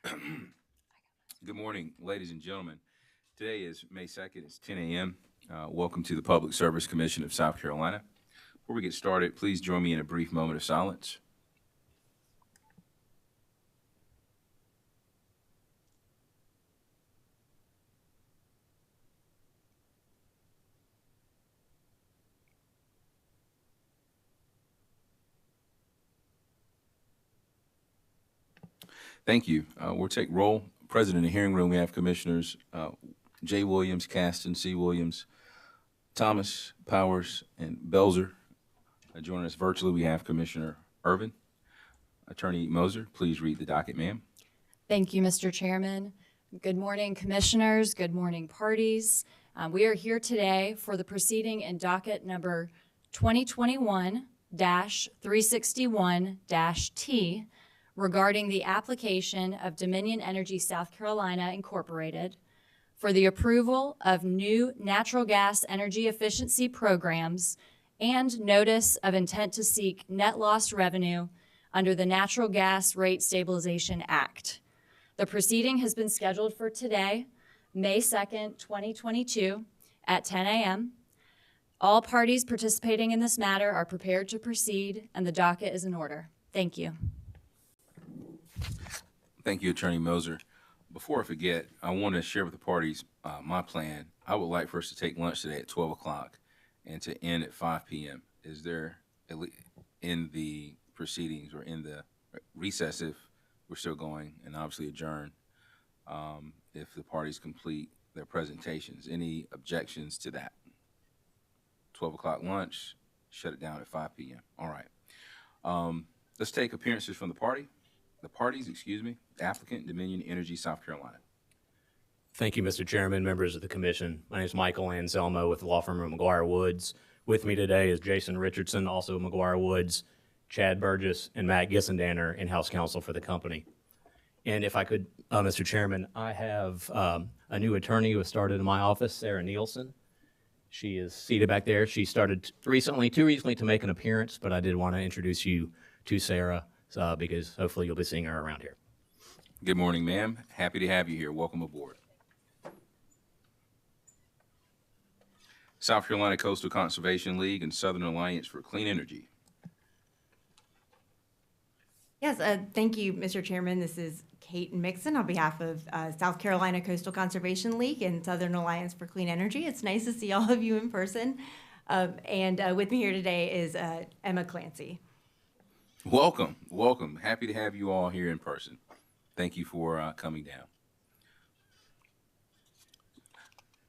Good morning, ladies and gentlemen. Today is May 2nd. It's 10 a.m. Welcome to the Public Service Commission of South Carolina. Before we get started, please join me in a brief moment of silence. Thank you. We'll take roll. Present in the hearing room, we have Commissioners J. Williams, Caston, C. Williams, Thomas, Powers, and Belzer. Joining us virtually, we have Commissioner Irvin. Attorney Moser, please read the docket, ma'am. Thank you, Mr. Chairman. Good morning, commissioners. Good morning, parties. We are here today for the proceeding in docket number 2021-361-T regarding the application of Dominion Energy South Carolina Incorporated for the approval of new natural gas energy efficiency programs and notice of intent to seek net loss revenue under the Natural Gas Rate Stabilization Act. The proceeding has been scheduled for today, May 2nd, 2022 at 10 a.m. All parties participating in this matter are prepared to proceed and the docket is in order. Thank you. Thank you, Attorney Moser. Before I forget, I want to share with the parties my plan. I would like for us to take lunch today at 12 o'clock and to end at 5 p.m. Is there, in the proceedings or in the recess, if we're still going, and obviously adjourn if the parties complete their presentations? Any objections to that? 12 o'clock lunch, shut it down at 5 p.m. All right. Let's take appearances from the parties, applicant, Dominion Energy, South Carolina. Thank you, Mr. Chairman, members of the commission. My name is Michael Anselmo with the law firm of McGuire Woods. With me today is Jason Richardson, also McGuire Woods, Chad Burgess, and Matt Gissendaner, in-house counsel for the company. And if I could, Mr. Chairman, I have a new attorney who has started in my office, Sarah Nielsen. She is seated back there. She started too recently to make an appearance, but I did want to introduce you to Sarah because hopefully you'll be seeing her around here. Good morning, ma'am. Happy to have you here. Welcome aboard. South Carolina Coastal Conservation League and Southern Alliance for Clean Energy. Yes, thank you, Mr. Chairman. This is Kate Mixon on behalf of South Carolina Coastal Conservation League and Southern Alliance for Clean Energy. It's nice to see all of you in person. And with me here today is Emma Clancy. Welcome, welcome. Happy to have you all here in person. Thank you for coming down.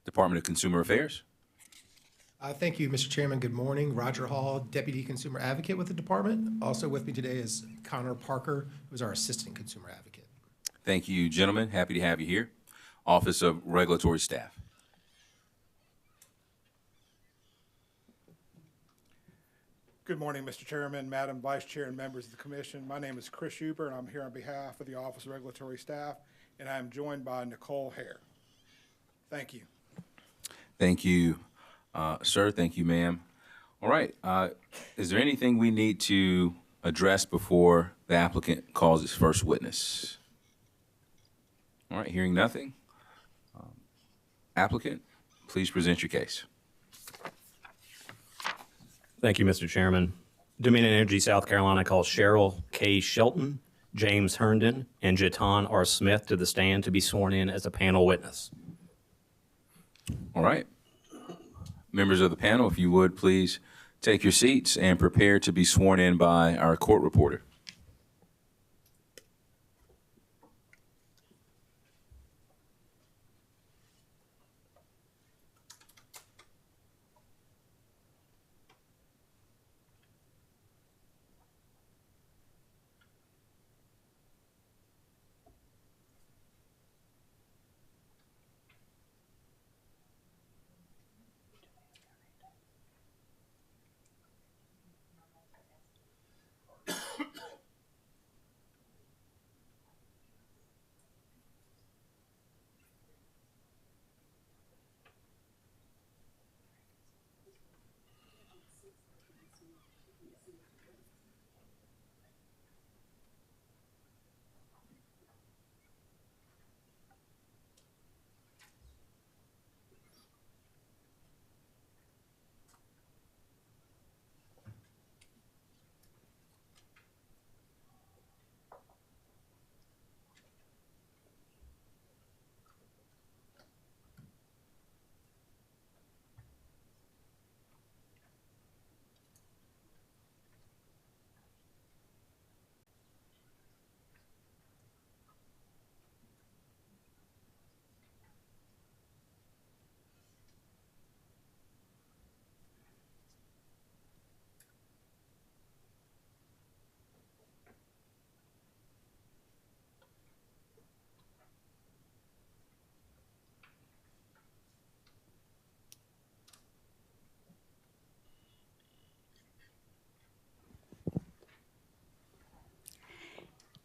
Department of Consumer Affairs. Thank you, Mr. Chairman. Good morning. Roger Hall, Deputy Consumer Advocate with the department. Also with me today is Connor Parker, who's our Assistant Consumer Advocate. Thank you, gentlemen. Happy to have you here. Office of Regulatory Staff. Good morning, Mr. Chairman, Madam Vice Chair, and members of the Commission. My name is Chris Huber, and I'm here on behalf of the Office of Regulatory Staff, and I'm joined by Nicole Hare. Thank you. Thank you, sir. Thank you, ma'am. All right. Is there anything we need to address before the applicant calls his first witness? All right. Hearing nothing. Applicant, please present your case. Thank you, Mr. Chairman. Dominion Energy South Carolina calls Cheryl K. Shelton, James Herndon, and Jatan R. Smith to the stand to be sworn in as a panel witness. All right. Members of the panel, if you would, please take your seats and prepare to be sworn in by our court reporter.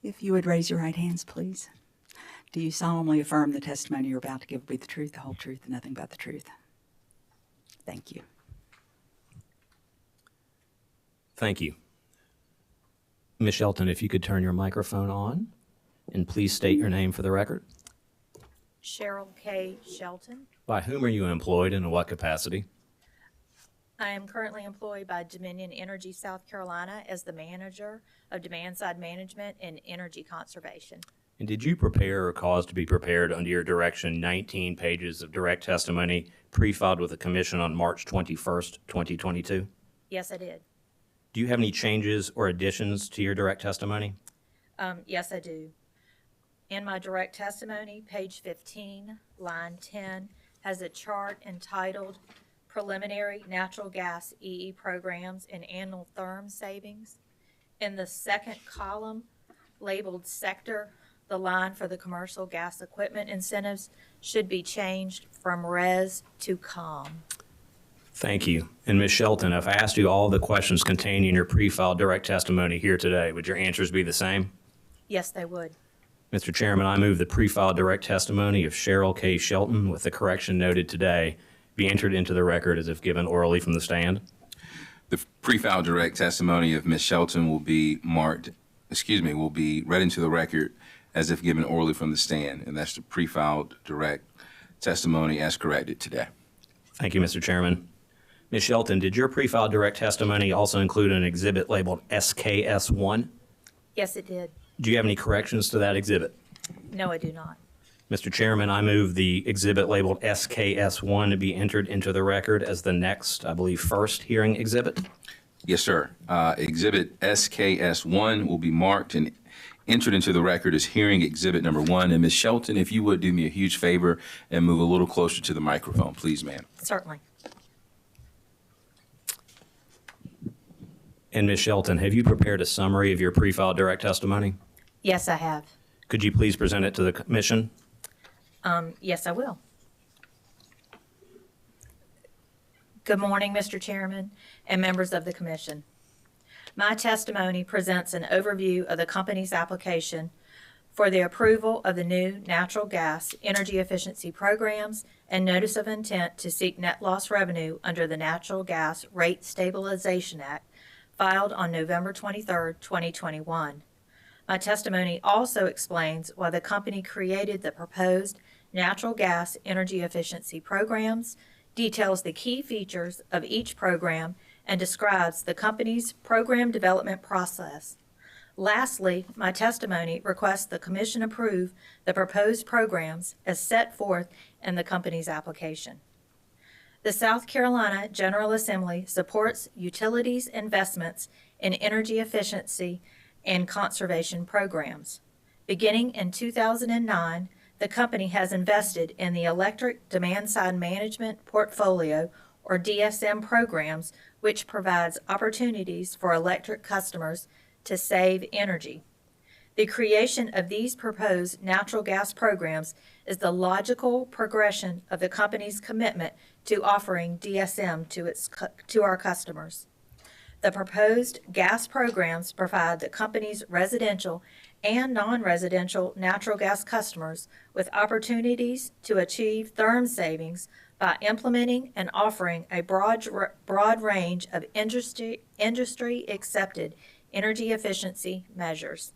If you would raise your right hands, please. Do you solemnly affirm the testimony you're about to give will be the truth, the whole truth, and nothing but the truth? Thank you. Thank you. Ms. Shelton, if you could turn your microphone on, and please state your name for the record. Cheryl K. Shelton. By whom are you employed and in what capacity? I am currently employed by Dominion Energy South Carolina as the manager of demand-side management and energy conservation. And did you prepare or cause to be prepared under your direction 19 pages of direct testimony pre-filed with the Commission on March 21st, 2022? Yes, I did. Do you have any changes or additions to your direct testimony? Yes, I do. In my direct testimony, page 15, line 10, has a chart entitled Preliminary Natural Gas EE Programs and Annual Therm Savings. In the second column, labeled Sector, the line for the commercial gas equipment incentives should be changed from res to com. Thank you. And Ms. Shelton, if I asked you all the questions contained in your pre-filed direct testimony here today, would your answers be the same? Yes, they would. Mr. Chairman, I move the pre-filed direct testimony of Cheryl K. Shelton with the correction noted today be entered into the record as if given orally from the stand. The pre-filed direct testimony of Ms. Shelton will be will be read into the record as if given orally from the stand, and that's the pre-filed direct testimony as corrected today. Thank you, Mr. Chairman. Ms. Shelton, did your pre-filed direct testimony also include an exhibit labeled SKS1? Yes, it did. Do you have any corrections to that exhibit? No, I do not. Mr. Chairman, I move the exhibit labeled SKS1 to be entered into the record as the next, I believe, first hearing exhibit. Yes, sir. Exhibit SKS1 will be marked and entered into the record as hearing exhibit number 1. And Ms. Shelton, if you would do me a huge favor and move a little closer to the microphone, please, ma'am. Certainly. And Ms. Shelton, have you prepared a summary of your pre-filed direct testimony? Yes, I have. Could you please present it to the commission? Yes, I will. Good morning, Mr. Chairman and members of the commission. My testimony presents an overview of the company's application for the approval of the new natural gas energy efficiency programs and notice of intent to seek net loss revenue under the Natural Gas Rate Stabilization Act filed on November 23, 2021. My testimony also explains why the company created the proposed natural gas energy efficiency programs, details the key features of each program, and describes the company's program development process. Lastly, my testimony requests the Commission approve the proposed programs as set forth in the company's application. The South Carolina General Assembly supports utilities investments in energy efficiency and conservation programs. Beginning in 2009, the company has invested in the Electric Demand-Side Management Portfolio, or DSM programs, which provides opportunities for electric customers to save energy. The creation of these proposed natural gas programs is the logical progression of the company's commitment to offering DSM to our customers. The proposed gas programs provide the company's residential and non-residential natural gas customers with opportunities to achieve therm savings by implementing and offering a broad range of industry-accepted energy efficiency measures.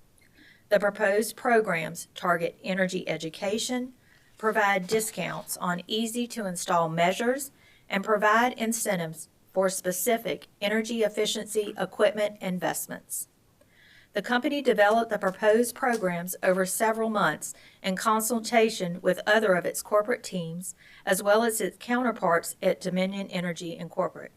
The proposed programs target energy education, provide discounts on easy-to-install measures, and provide incentives for specific energy efficiency equipment investments. The company developed the proposed programs over several months in consultation with other of its corporate teams, as well as its counterparts at Dominion Energy Incorporated.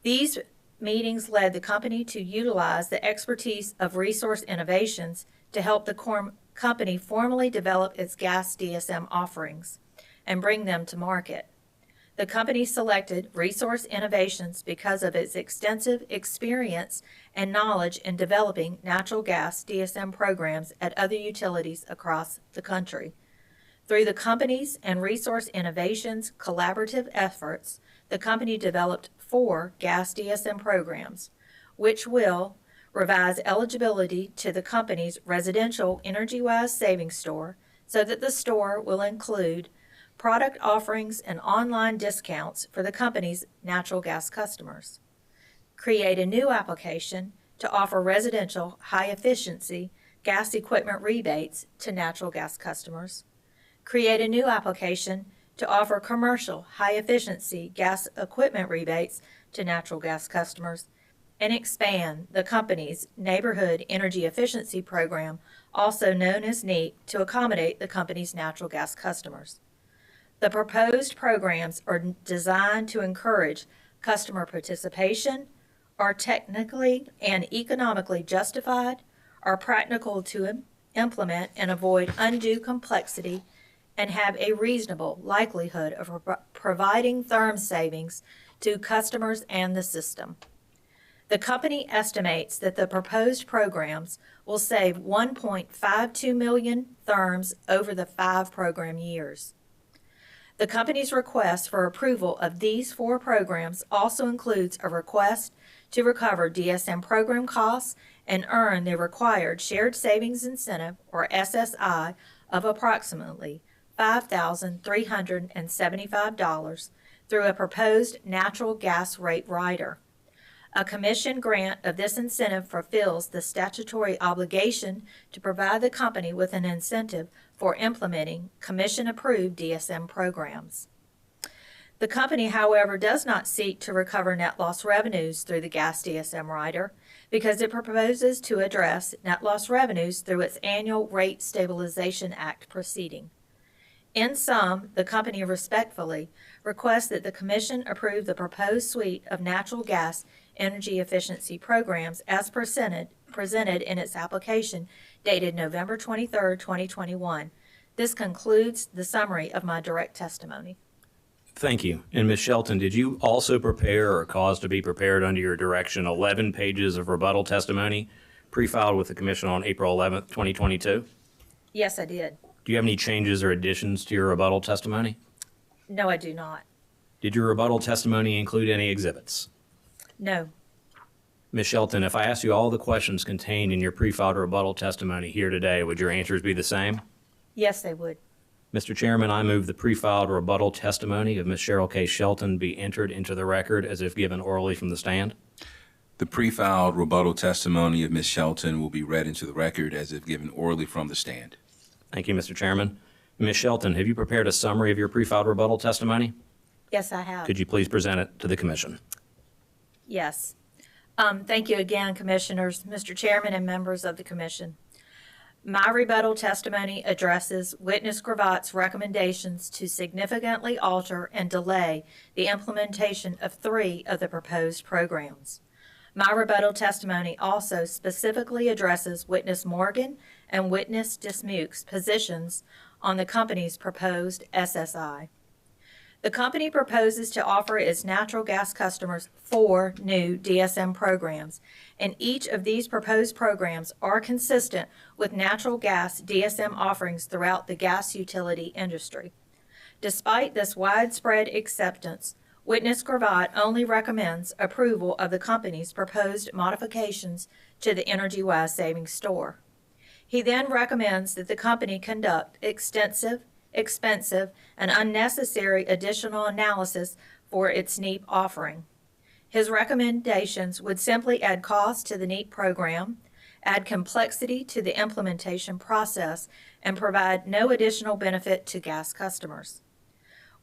These meetings led the company to utilize the expertise of Resource Innovations to help the company formally develop its gas DSM offerings and bring them to market. The company selected Resource Innovations because of its extensive experience and knowledge in developing natural gas DSM programs at other utilities across the country. Through the company's and Resource Innovations' collaborative efforts, the company developed 4 gas DSM programs, which will revise eligibility to the company's residential energy-wise savings store so that the store will include product offerings and online discounts for the company's natural gas customers. Create a new application to offer residential high-efficiency gas equipment rebates to natural gas customers. Create a new application to offer commercial high-efficiency gas equipment rebates to natural gas customers, and expand the company's Neighborhood Energy Efficiency Program, also known as NEEP, to accommodate the company's natural gas customers. The proposed programs are designed to encourage customer participation, are technically and economically justified, are practical to implement and avoid undue complexity, and have a reasonable likelihood of providing therm savings to customers and the system. The company estimates that the proposed programs will save 1.52 million therms over the 5 program years. The company's request for approval of these 4 programs also includes a request to recover DSM program costs and earn the required Shared Savings Incentive, or SSI, of approximately $5,375 through a proposed natural gas rate rider. A commission grant of this incentive fulfills the statutory obligation to provide the company with an incentive for implementing commission-approved DSM programs. The company, however, does not seek to recover net loss revenues through the gas DSM rider because it proposes to address net loss revenues through its annual Rate Stabilization Act proceeding. In sum, the company respectfully requests that the Commission approve the proposed suite of natural gas energy efficiency programs as presented in its application dated November 23, 2021. This concludes the summary of my direct testimony. Thank you. And Ms. Shelton, did you also prepare or cause to be prepared under your direction 11 pages of rebuttal testimony pre-filed with the Commission on April 11th, 2022? Yes, I did. Do you have any changes or additions to your rebuttal testimony? No, I do not. Did your rebuttal testimony include any exhibits? No. Ms. Shelton, if I asked you all the questions contained in your pre-filed rebuttal testimony here today, would your answers be the same? Yes, they would. Mr. Chairman, I move the pre-filed rebuttal testimony of Ms. Cheryl K. Shelton be entered into the record as if given orally from the stand. The pre-filed rebuttal testimony of Ms. Shelton will be read into the record as if given orally from the stand. Thank you, Mr. Chairman. Ms. Shelton, have you prepared a summary of your pre-filed rebuttal testimony? Yes, I have. Could you please present it to the Commission? Yes. Thank you again, Commissioners, Mr. Chairman, and members of the Commission. My rebuttal testimony addresses Witness Cravat's recommendations to significantly alter and delay the implementation of 3 of the proposed programs. My rebuttal testimony also specifically addresses Witness Morgan and Witness Dismuke's positions on the company's proposed SSI. The company proposes to offer its natural gas customers 4 new DSM programs, and each of these proposed programs are consistent with natural gas DSM offerings throughout the gas utility industry. Despite this widespread acceptance, Witness Cravat only recommends approval of the company's proposed modifications to the Energy-Wise Savings Store. He then recommends that the company conduct extensive, expensive, and unnecessary additional analysis for its NEEP offering. His recommendations would simply add cost to the NEEP program, add complexity to the implementation process, and provide no additional benefit to gas customers.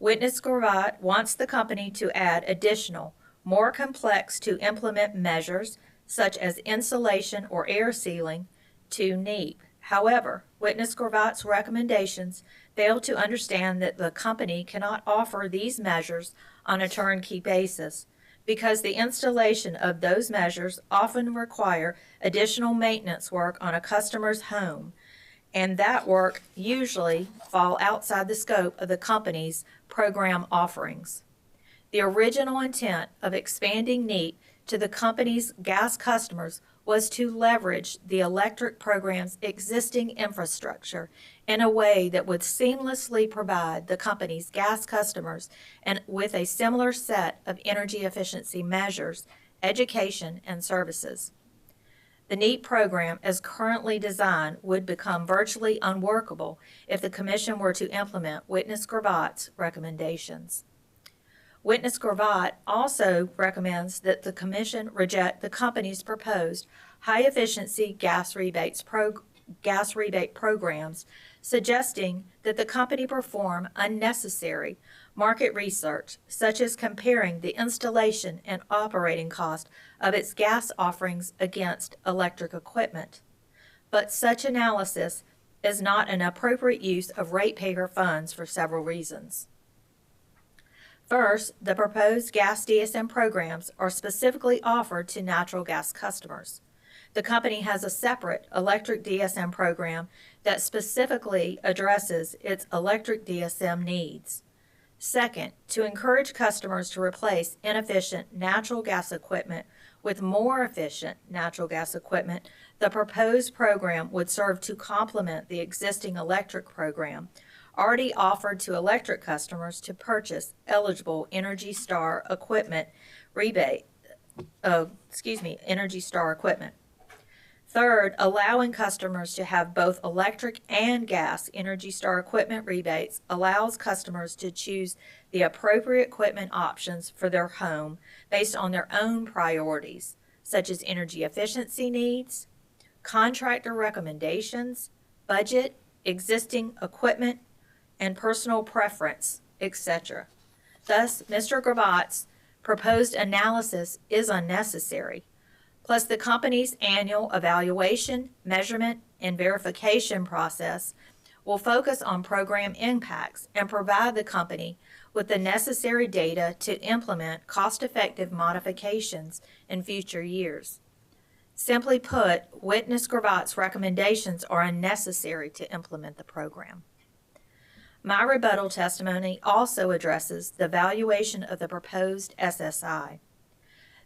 Witness Cravat wants the company to add additional, more complex to implement measures, such as insulation or air sealing, to NEEP. However, Witness Cravat's recommendations fail to understand that the company cannot offer these measures on a turnkey basis because the installation of those measures often require additional maintenance work on a customer's home, and that work usually fall outside the scope of the company's program offerings. The original intent of expanding NEEP to the company's gas customers was to leverage the electric program's existing infrastructure in a way that would seamlessly provide the company's gas customers and with a similar set of energy efficiency measures, education, and services. The NEAT program, as currently designed, would become virtually unworkable if the Commission were to implement Witness Gravatt's recommendations. Witness Gravatt also recommends that the Commission reject the company's proposed high-efficiency gas rebate programs, suggesting that the company perform unnecessary market research, such as comparing the installation and operating cost of its gas offerings against electric equipment. But such analysis is not an appropriate use of ratepayer funds for several reasons. First, the proposed gas DSM programs are specifically offered to natural gas customers. The company has a separate electric DSM program that specifically addresses its electric DSM needs. Second, to encourage customers to replace inefficient natural gas equipment with more efficient natural gas equipment, the proposed program would serve to complement the existing electric program already offered to electric customers to purchase eligible Energy Star equipment Energy Star equipment. Third, allowing customers to have both electric and gas Energy Star equipment rebates allows customers to choose the appropriate equipment options for their home based on their own priorities, such as energy efficiency needs, contractor recommendations, budget, existing equipment, and personal preference, etc. Thus, Mr. Gravatt's proposed analysis is unnecessary. Plus, the company's annual evaluation, measurement, and verification process will focus on program impacts and provide the company with the necessary data to implement cost-effective modifications in future years. Simply put, Witness Gravatt's recommendations are unnecessary to implement the program. My rebuttal testimony also addresses the valuation of the proposed SSI.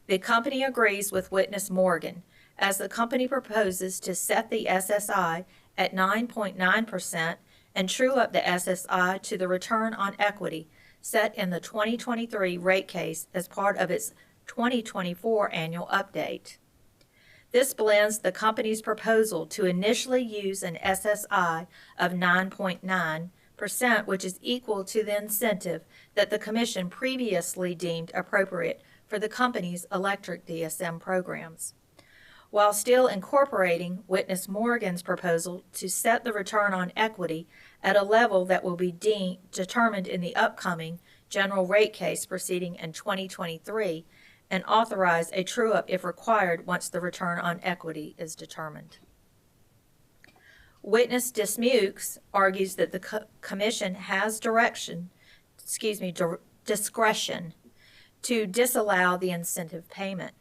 The company agrees with Witness Morgan, as the company proposes to set the SSI at 9.9% and true up the SSI to the return on equity set in the 2023 rate case as part of its 2024 annual update. This blends the company's proposal to initially use an SSI of 9.9%, which is equal to the incentive that the Commission previously deemed appropriate for the company's electric DSM programs, while still incorporating Witness Morgan's proposal to set the return on equity at a level that will be determined in the upcoming general rate case proceeding in 2023 and authorize a true-up if required once the return on equity is determined. Witness Dismukes argues that the Commission has discretion to disallow the incentive payment.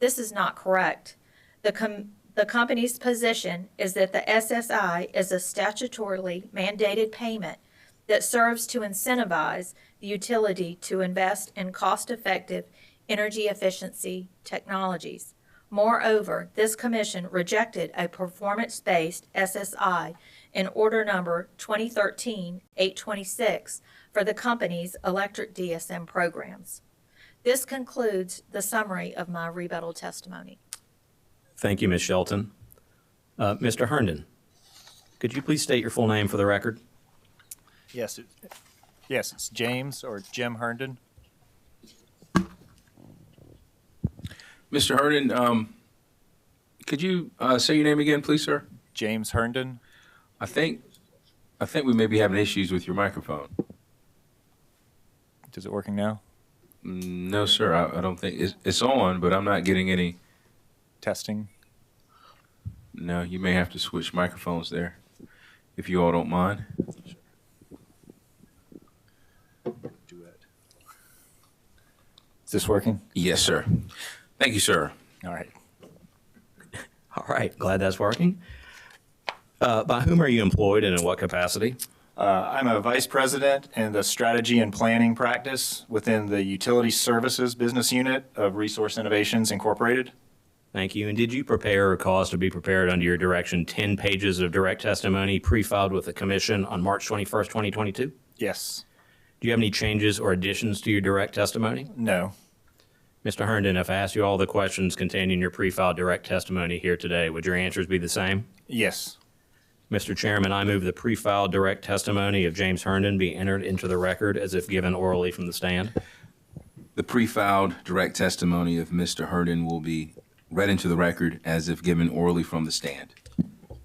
This is not correct. The company's position is that the SSI is a statutorily mandated payment that serves to incentivize the utility to invest in cost-effective energy efficiency technologies. Moreover, this Commission rejected a performance-based SSI in Order Number 2013-826 for the company's electric DSM programs. This concludes the summary of my rebuttal testimony. Thank you, Ms. Shelton. Mr. Herndon, could you please state your full name for the record? Yes, it's James or Jim Herndon. Mr. Herndon, could you say your name again, please, sir? James Herndon. I think we may be having issues with your microphone. Is it working now? No, sir. I don't think it's on, but I'm not getting any. Testing. No, you may have to switch microphones there, if you all don't mind. Duet. Is this working? Yes, sir. Thank you, sir. All right. All right, glad that's working. By whom are you employed and in what capacity? I'm a vice president in the strategy and planning practice within the Utility Services Business Unit of Resource Innovations Incorporated. Thank you. And did you prepare or cause to be prepared under your direction 10 pages of direct testimony pre-filed with the Commission on March 21st, 2022? Yes. Do you have any changes or additions to your direct testimony? No. Mr. Herndon, if I asked you all the questions contained in your pre-filed direct testimony here today, would your answers be the same? Yes. Mr. Chairman, I move the pre-filed direct testimony of James Herndon be entered into the record as if given orally from the stand. The pre-filed direct testimony of Mr. Herndon will be read into the record as if given orally from the stand.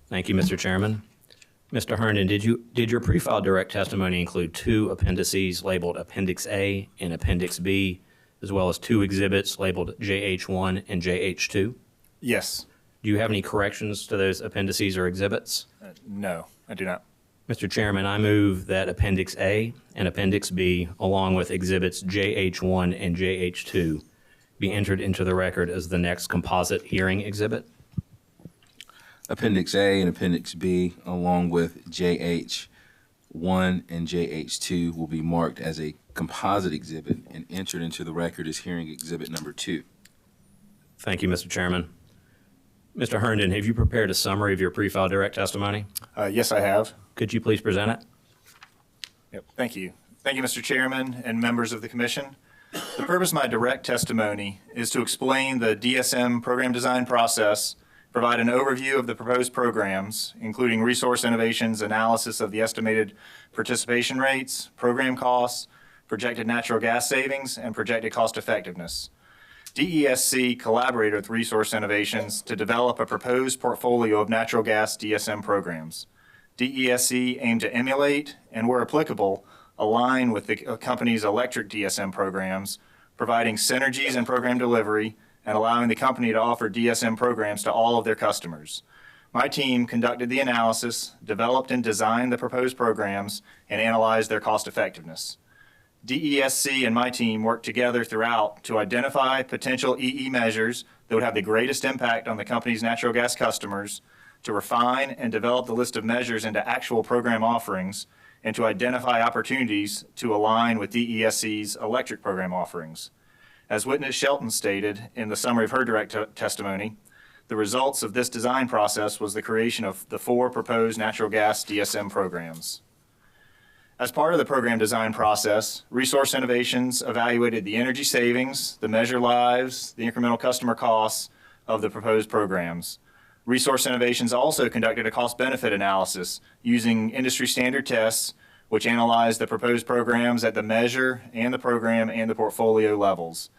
Thank you, Mr. Chairman. Mr. Herndon, did your pre-filed direct testimony include two appendices labeled Appendix A and Appendix B, as well as two exhibits labeled JH1 and JH2? Yes. Do you have any corrections to those appendices or exhibits? No, I do not. Mr. Chairman, I move that Appendix A and Appendix B, along with exhibits JH1 and JH2, be entered into the record as the next composite hearing exhibit. Appendix A and Appendix B, along with JH1 and JH2, will be marked as a composite exhibit and entered into the record as hearing exhibit number 2. Thank you, Mr. Chairman. Mr. Herndon, have you prepared a summary of your pre-filed direct testimony? Yes, I have. Could you please present it? Yep. Thank you. Thank you, Mr. Chairman and members of the commission. The purpose of my direct testimony is to explain the DSM program design process, provide an overview of the proposed programs, including resource innovations, analysis of the estimated participation rates, program costs, projected natural gas savings, and projected cost effectiveness. DESC collaborated with Resource Innovations to develop a proposed portfolio of natural gas DSM programs. DESC aimed to emulate and, where applicable, align with the company's electric DSM programs, providing synergies in program delivery and allowing the company to offer DSM programs to all of their customers. My team conducted the analysis, developed and designed the proposed programs, and analyzed their cost effectiveness. DESC and my team worked together throughout to identify potential EE measures that would have the greatest impact on the company's natural gas customers, to refine and develop the list of measures into actual program offerings, and to identify opportunities to align with DESC's electric program offerings. As witness Shelton stated in the summary of her direct testimony, the results of this design process was the creation of the 4 proposed natural gas DSM programs. As part of the program design process, Resource Innovations evaluated the energy savings, the measure lives, the incremental customer costs of the proposed programs. Resource Innovations also conducted a cost-benefit analysis using industry standard tests, which analyzed the proposed programs at the measure and the program and the portfolio levels.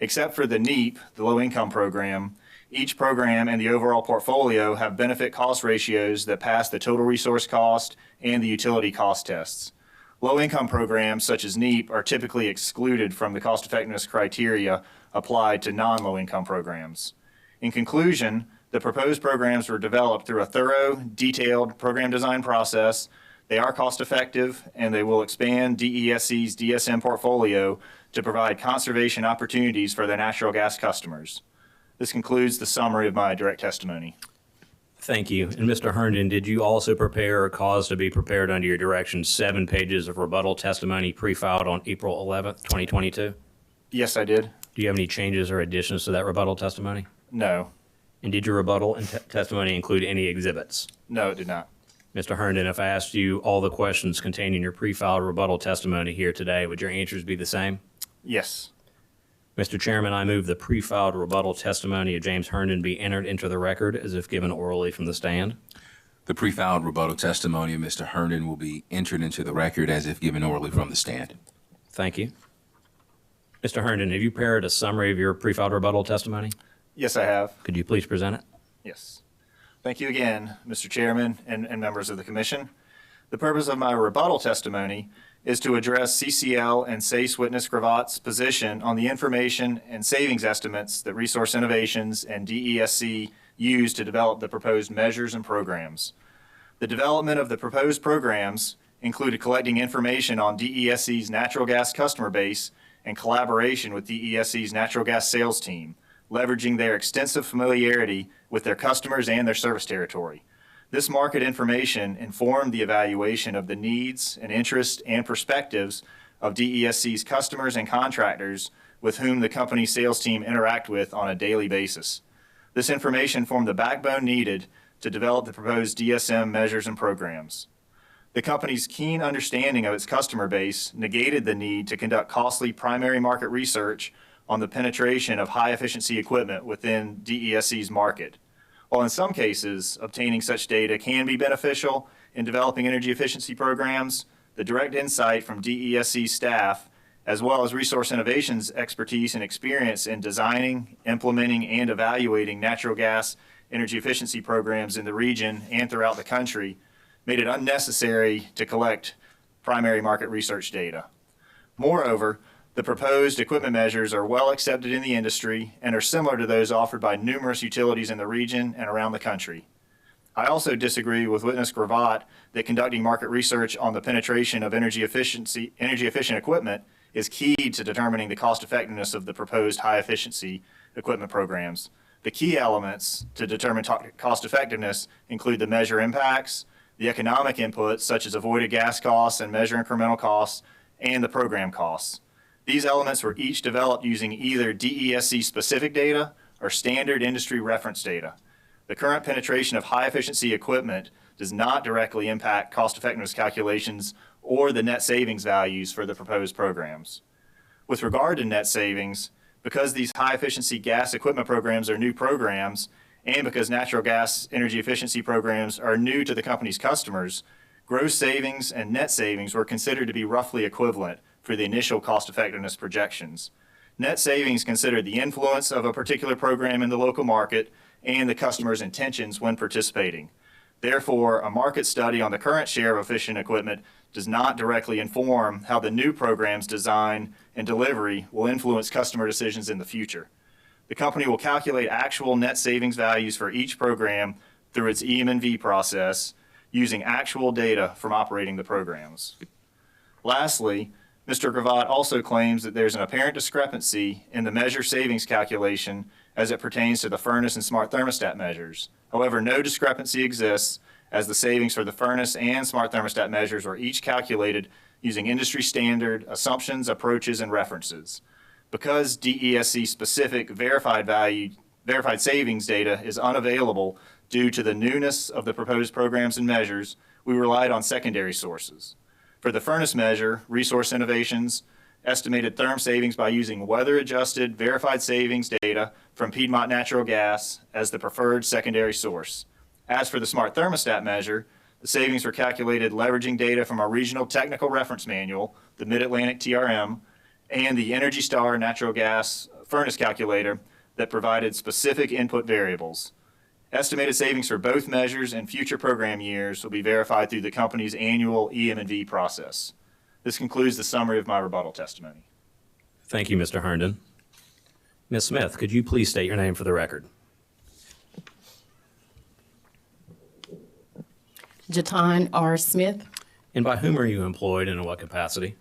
Except for the NEAP, the low-income program, each program and the overall portfolio have benefit cost ratios that pass the total resource cost and the utility cost tests. Low-income programs such as NEAP are typically excluded from the cost-effectiveness criteria applied to non-low-income programs. In conclusion, the proposed programs were developed through a thorough, detailed program design process. They are cost-effective, and they will expand DESC's DSM portfolio to provide conservation opportunities for their natural gas customers. This concludes the summary of my direct testimony. Thank you. And Mr. Herndon, did you also prepare or cause to be prepared under your direction 7 pages of rebuttal testimony pre-filed on April 11th, 2022? Yes, I did. Do you have any changes or additions to that rebuttal testimony? No. And did your rebuttal and testimony include any exhibits? No, it did not. Mr. Herndon, if I asked you all the questions contained in your pre-filed rebuttal testimony here today, would your answers be the same? Yes. Mr. Chairman, I move the pre-filed rebuttal testimony of James Herndon be entered into the record as if given orally from the stand. The pre-filed rebuttal testimony of Mr. Herndon will be entered into the record as if given orally from the stand. Thank you. Mr. Herndon, have you prepared a summary of your pre-filed rebuttal testimony? Yes, I have. Could you please present it? Yes. Thank you again, Mr. Chairman and members of the Commission. The purpose of my rebuttal testimony is to address CCL and SACE witness Cravat's position on the information and savings estimates that Resource Innovations and DESC use to develop the proposed measures and programs. The development of the proposed programs included collecting information on DESC's natural gas customer base and collaboration with DESC's natural gas sales team, leveraging their extensive familiarity with their customers and their service territory. This market information informed the evaluation of the needs and interests and perspectives of DESC's customers and contractors with whom the company's sales team interact with on a daily basis. This information formed the backbone needed to develop the proposed DSM measures and programs. The company's keen understanding of its customer base negated the need to conduct costly primary market research on the penetration of high-efficiency equipment within DESC's market. While in some cases, obtaining such data can be beneficial in developing energy efficiency programs, the direct insight from DESC staff, as well as Resource Innovation's expertise and experience in designing, implementing, and evaluating natural gas energy efficiency programs in the region and throughout the country, made it unnecessary to collect primary market research data. Moreover, the proposed equipment measures are well accepted in the industry and are similar to those offered by numerous utilities in the region and around the country. I also disagree with witness Gravatt that conducting market research on the penetration of energy efficient equipment is key to determining the cost effectiveness of the proposed high efficiency equipment programs. The key elements to determine cost effectiveness include the measure impacts, the economic inputs such as avoided gas costs and measure incremental costs, and the program costs. These elements were each developed using either DESC specific data or standard industry reference data. The current penetration of high efficiency equipment does not directly impact cost effectiveness calculations or the net savings values for the proposed programs. With regard to net savings, because these high efficiency gas equipment programs are new programs, and because natural gas energy efficiency programs are new to the company's customers, gross savings and net savings were considered to be roughly equivalent for the initial cost effectiveness projections. Net savings consider the influence of a particular program in the local market and the customer's intentions when participating. Therefore, a market study on the current share of efficient equipment does not directly inform how the new program's design and delivery will influence customer decisions in the future. The company will calculate actual net savings values for each program through its EM&V process using actual data from operating the programs. Lastly, Mr. Gravatt also claims that there's an apparent discrepancy in the measure savings calculation as it pertains to the furnace and smart thermostat measures. However, no discrepancy exists as the savings for the furnace and smart thermostat measures were each calculated using industry standard assumptions, approaches, and references. Because DESC specific verified savings data is unavailable due to the newness of the proposed programs and measures, we relied on secondary sources. For the furnace measure, Resource Innovations estimated therm savings by using weather-adjusted verified savings data from Piedmont Natural Gas as the preferred secondary source. As for the smart thermostat measure, the savings were calculated leveraging data from our regional technical reference manual, the Mid-Atlantic TRM, and the Energy Star natural gas furnace calculator that provided specific input variables. Estimated savings for both measures and future program years will be verified through the company's annual EM&V process. This concludes the summary of my rebuttal testimony. Thank you, Mr. Herndon. Ms. Smith, could you please state your name for the record? Jatan R. Smith. And by whom are you employed and in what capacity?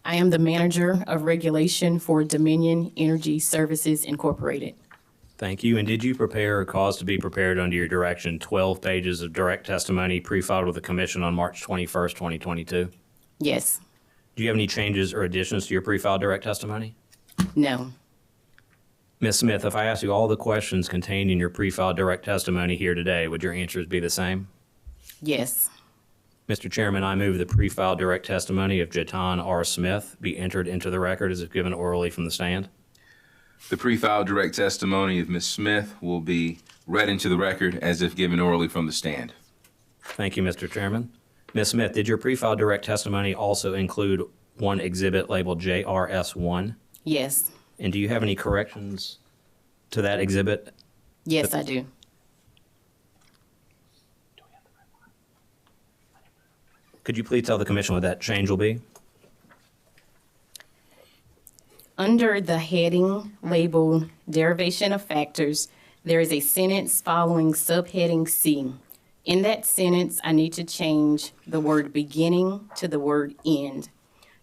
I am the Manager of Regulation for Dominion Energy Services Incorporated. Thank you. And did you prepare or cause to be prepared under your direction 12 pages of direct testimony pre-filed with the Commission on March 21st, 2022? Yes. Do you have any changes or additions to your pre-filed direct testimony? No. Ms. Smith, if I ask you all the questions contained in your pre-filed direct testimony here today, would your answers be the same? Yes. Mr. Chairman, I move the pre-filed direct testimony of Jatan R. Smith be entered into the record as if given orally from the stand. The pre-filed direct testimony of Ms. Smith will be read into the record as if given orally from the stand. Thank you, Mr. Chairman. Ms. Smith, did your pre-filed direct testimony also include one exhibit labeled JRS1? Yes. And do you have any corrections to that exhibit? Yes, I do. Could you please tell the Commission what that change will be? Under the heading labeled Derivation of Factors, there is a sentence following subheading C. In that sentence, I need to change the word beginning to the word end.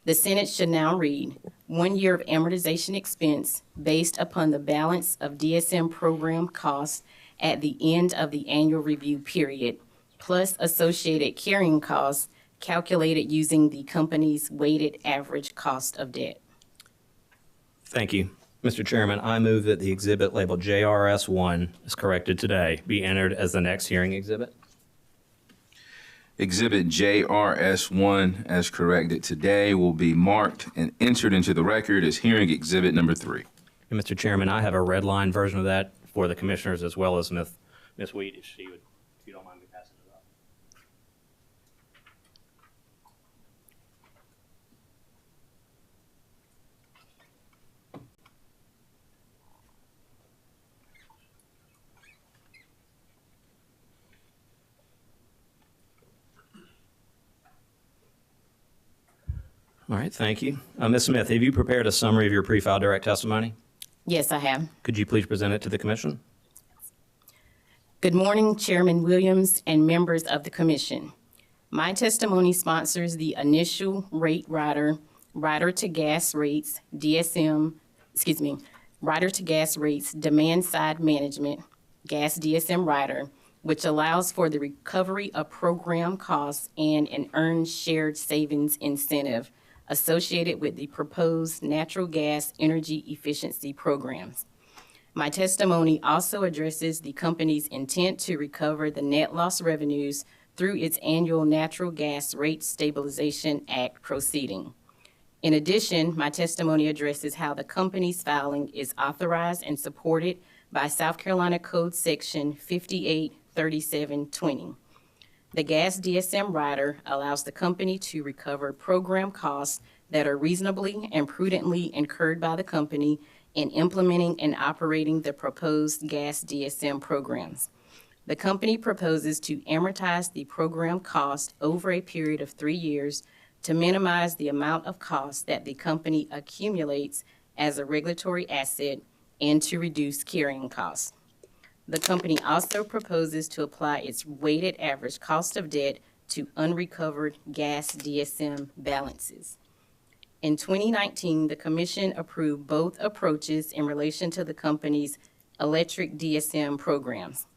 The sentence should now read, 1 year of amortization expense based upon the balance of DSM program costs at the end of the annual review period, plus associated carrying costs calculated using the company's weighted average cost of debt. Thank you. Mr. Chairman, I move that the exhibit labeled JRS1 is corrected today be entered as the next hearing exhibit. Exhibit JRS1 as corrected today will be marked and entered into the record as hearing exhibit number 3. And Mr. Chairman, I have a red line version of that for the commissioners as well as Ms. Weed, if you don't mind me passing it up. All right, thank you. Ms. Smith, have you prepared a summary of your pre-filed direct testimony? Yes, I have. Could you please present it to the commission? Good morning, Chairman Williams and members of the commission. My testimony sponsors the initial rate rider to gas rates, rider to gas rates, demand side management, gas DSM rider, which allows for the recovery of program costs and an earned shared savings incentive associated with the proposed natural gas energy efficiency programs. My testimony also addresses the company's intent to recover the net loss revenues through its annual Natural Gas Rate Stabilization Act proceeding. In addition, my testimony addresses how the company's filing is authorized and supported by South Carolina Code Section 583720. The gas DSM rider allows the company to recover program costs that are reasonably and prudently incurred by the company in implementing and operating the proposed gas DSM programs. The company proposes to amortize the program cost over a period of 3 years to minimize the amount of cost that the company accumulates as a regulatory asset and to reduce carrying costs. The company also proposes to apply its weighted average cost of debt to unrecovered gas DSM balances. In 2019, the Commission approved both approaches in relation to the company's electric DSM programs.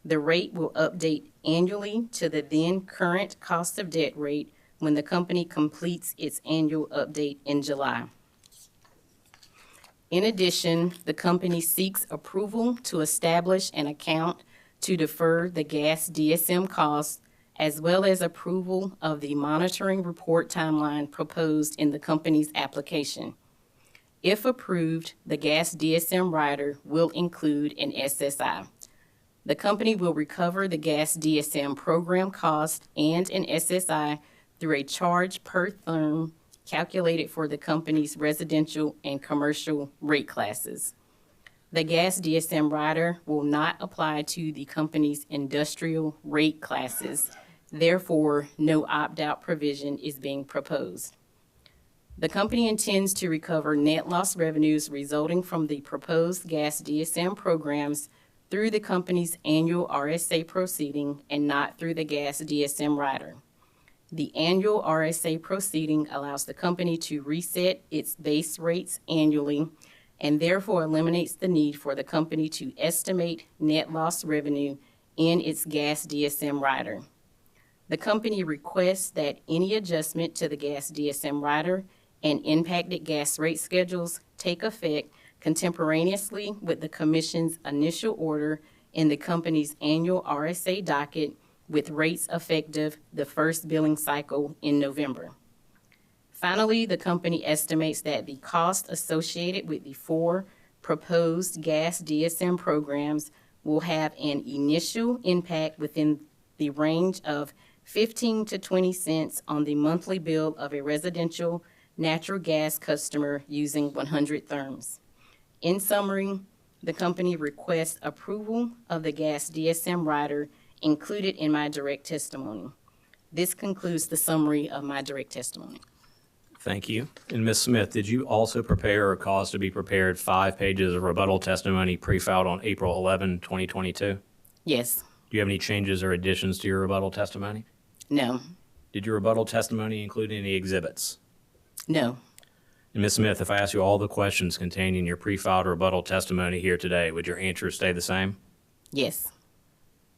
The rate will update annually to the then current cost of debt rate when the company completes its annual update in July. In addition, the company seeks approval to establish an account to defer the gas DSM costs, as well as approval of the monitoring report timeline proposed in the company's application. If approved, the gas DSM rider will include an SSI. The company will recover the gas DSM program cost and an SSI through a charge per therm calculated for the company's residential and commercial rate classes. The gas DSM rider will not apply to the company's industrial rate classes. Therefore, no opt-out provision is being proposed. The company intends to recover net loss revenues resulting from the proposed gas DSM programs through the company's annual RSA proceeding and not through the gas DSM rider. The annual RSA proceeding allows the company to reset its base rates annually and therefore eliminates the need for the company to estimate net loss revenue in its gas DSM rider. The company requests that any adjustment to the gas DSM rider and impacted gas rate schedules take effect contemporaneously with the Commission's initial order in the company's annual RSA docket, with rates effective the first billing cycle in November. Finally, the company estimates that the cost associated with the 4 proposed gas DSM programs will have an initial impact within the range of 15 to 20 cents on the monthly bill of a residential natural gas customer using 100 therms. In summary, the company requests approval of the gas DSM rider included in my direct testimony. This concludes the summary of my direct testimony. Thank you. And Ms. Smith, did you also prepare or cause to be prepared 5 pages of rebuttal testimony pre-filed on April 11, 2022? Yes. Do you have any changes or additions to your rebuttal testimony? No. Did your rebuttal testimony include any exhibits? No. And Ms. Smith, if I ask you all the questions contained in your pre-filed rebuttal testimony here today, would your answers stay the same? Yes.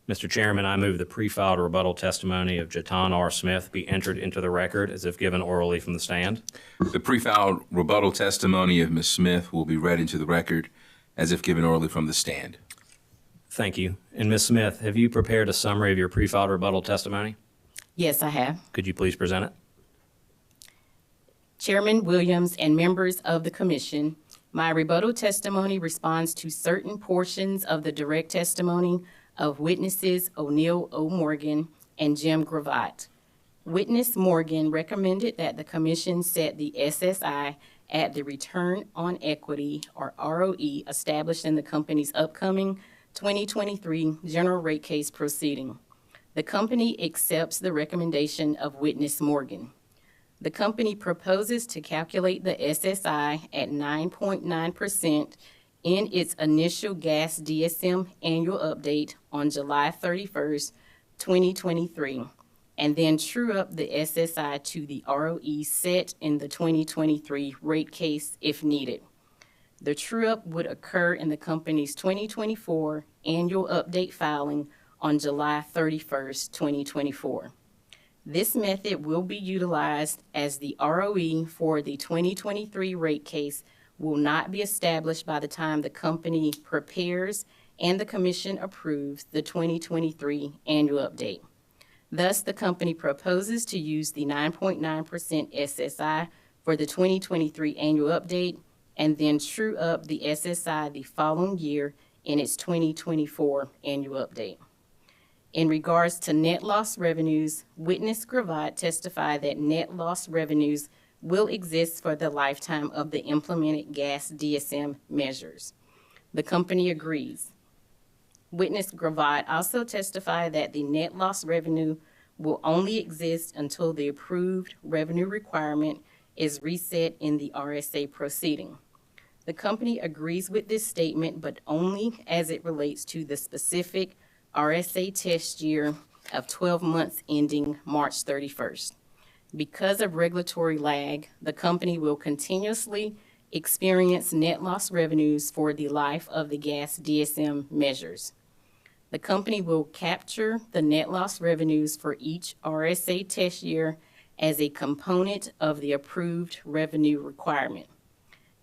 Mr. Chairman, I move the pre-filed rebuttal testimony of Jatan R. Smith be entered into the record as if given orally from the stand. The pre-filed rebuttal testimony of Ms. Smith will be read into the record as if given orally from the stand. Thank you. And Ms. Smith, have you prepared a summary of your pre-filed rebuttal testimony? Yes, I have. Could you please present it? Chairman Williams and members of the Commission, My rebuttal testimony responds to certain portions of the direct testimony of witnesses O'Neill O. Morgan and Jim Gravatt. Witness Morgan recommended that the commission set the SSI at the return on equity, or ROE, established in the company's upcoming 2023 general rate case proceeding. The company accepts the recommendation of Witness Morgan. The company proposes to calculate the SSI at 9.9% in its initial gas DSM annual update on July 31st, 2023, and then true up the SSI to the ROE set in the 2023 rate case if needed. The true-up would occur in the company's 2024 annual update filing on July 31st, 2024. This method will be utilized as the ROE for the 2023 rate case will not be established by the time the company prepares and the commission approves the 2023 annual update. Thus, the company proposes to use the 9.9% SSI for the 2023 annual update and then true up the SSI the following year in its 2024 annual update. In regards to net loss revenues, Witness Gravatt testified that net loss revenues will exist for the lifetime of the implemented gas DSM measures. The company agrees. Witness Gravatt also testified that the net loss revenue will only exist until the approved revenue requirement is reset in the RSA proceeding. The company agrees with this statement, but only as it relates to the specific RSA test year of 12 months ending March 31st. Because of regulatory lag, the company will continuously experience net loss revenues for the life of the gas DSM measures. The company will capture the net loss revenues for each RSA test year as a component of the approved revenue requirement.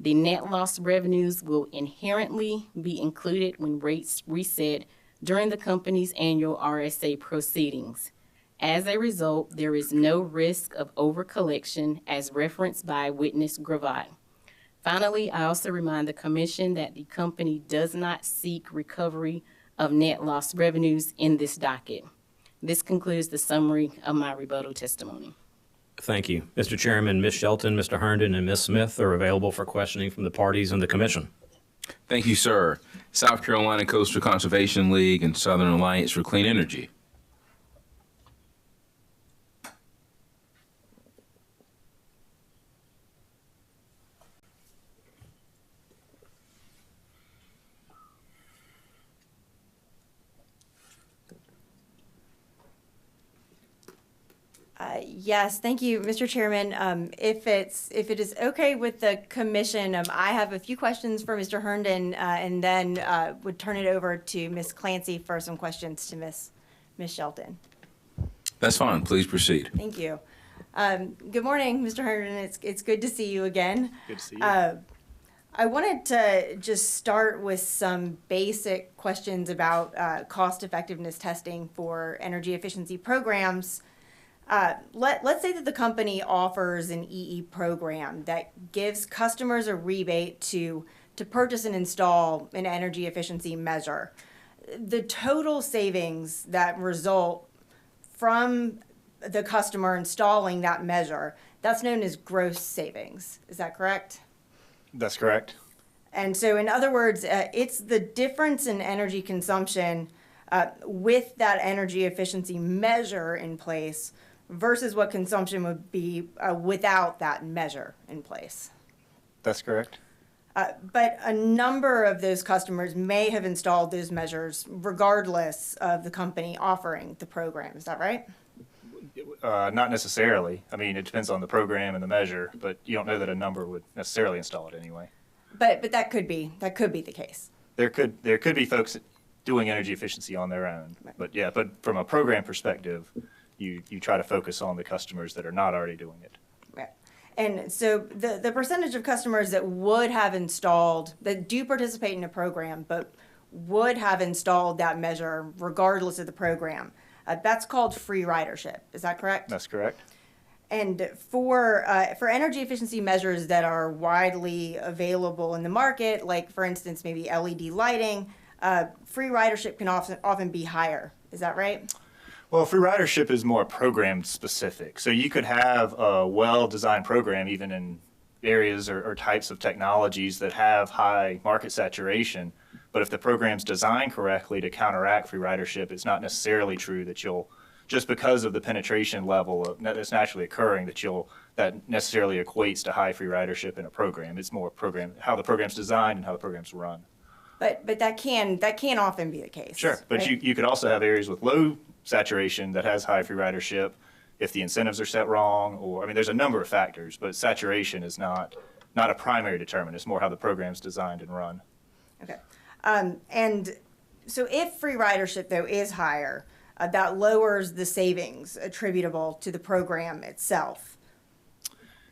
The net loss revenues will inherently be included when rates reset during the company's annual RSA proceedings. As a result, there is no risk of overcollection as referenced by Witness Gravatt. Finally, I also remind the Commission that the company does not seek recovery of net loss revenues in this docket. This concludes the summary of my rebuttal testimony. Thank you. Mr. Chairman, Ms. Shelton, Mr. Herndon, and Ms. Smith are available for questioning from the parties and the commission. Thank you, sir. South Carolina Coastal Conservation League and Southern Alliance for Clean Energy. Yes, thank you, Mr. Chairman. If it is okay with the commission, I have a few questions for Mr. Herndon, and then would turn it over to Ms. Clancy for some questions to Ms. Shelton. That's fine. Please proceed. Thank you. Good morning, Mr. Herndon. It's good to see you again. Good to see you. I wanted to just start with some basic questions about cost effectiveness testing for energy efficiency programs. Let's say that the company offers an EE program that gives customers a rebate to purchase and install an energy efficiency measure. The total savings that result from the customer installing that measure, that's known as gross savings. Is that correct? That's correct. And so, in other words, it's the difference in energy consumption with that energy efficiency measure in place versus what consumption would be without that measure in place. That's correct. But a number of those customers may have installed those measures regardless of the company offering the program. Is that right? Not necessarily. I mean, it depends on the program and the measure, but you don't know that a number would necessarily install it anyway. But that could be the case. There could be folks doing energy efficiency on their own, but yeah, but from a program perspective, you try to focus on the customers that are not already doing it. Right. And so the percentage of customers that would have installed, that do participate in a program, but would have installed that measure regardless of the program, that's called free ridership. Is that correct? That's correct. And for energy efficiency measures that are widely available in the market, like for instance maybe LED lighting, free ridership can often be higher. Is that right? Well, free ridership is more program specific. So you could have a well-designed program even in areas or types of technologies that have high market saturation. But if the program's designed correctly to counteract free ridership, it's not necessarily true that you'll, just because of the penetration level that's naturally occurring, that necessarily equates to high free ridership in a program. It's more how the program's designed and how the program's run. But that can often be the case. Sure, but right? you could also have areas with low saturation that has high free ridership if the incentives are set wrong, or, I mean, there's a number of factors, but saturation is not a primary determinant. It's more how the program's designed and run. Okay. And so if free ridership, though, is higher, that lowers the savings attributable to the program itself.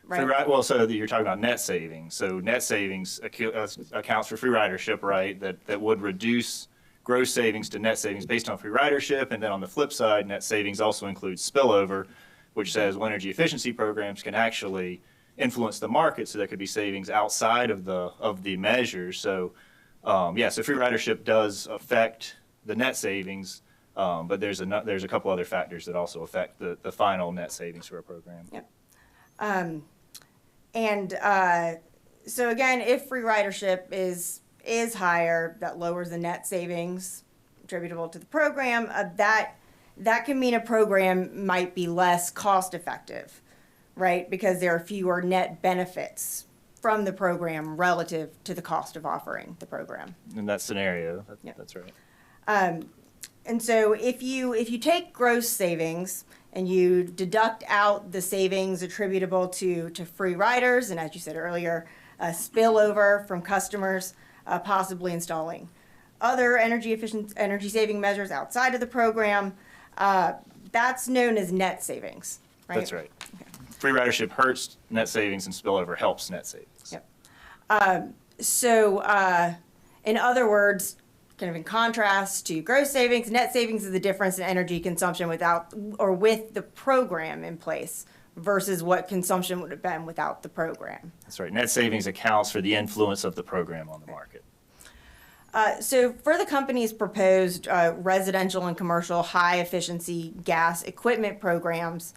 Right? Well, so you're talking about net savings. So net savings accounts for free ridership, right? That would reduce gross savings to net savings based on free ridership. And then on the flip side, net savings also includes spillover, which says well, energy efficiency programs can actually influence the market, so there could be savings outside of the measures. So so free ridership does affect the net savings, but there's a couple other factors that also affect the final net savings for a program. Yep. So again, if free ridership is higher, that lowers the net savings attributable to the program. That can mean a program might be less cost effective, right? Because there are fewer net benefits from the program relative to the cost of offering the program. In that scenario, Yeah. that's right. And so if you take gross savings and you deduct out the savings attributable to free riders, and as you said earlier, spillover from customers possibly installing other energy saving measures outside of the program, that's known as net savings, right? That's right. Okay. Free ridership hurts net savings and spillover helps net savings. Yep. In other words, kind of in contrast to gross savings, net savings is the difference in energy consumption without or with the program in place versus what consumption would have been without the program. That's right. Net savings accounts for the influence of the program on the market. So for the company's proposed residential and commercial high-efficiency gas equipment programs,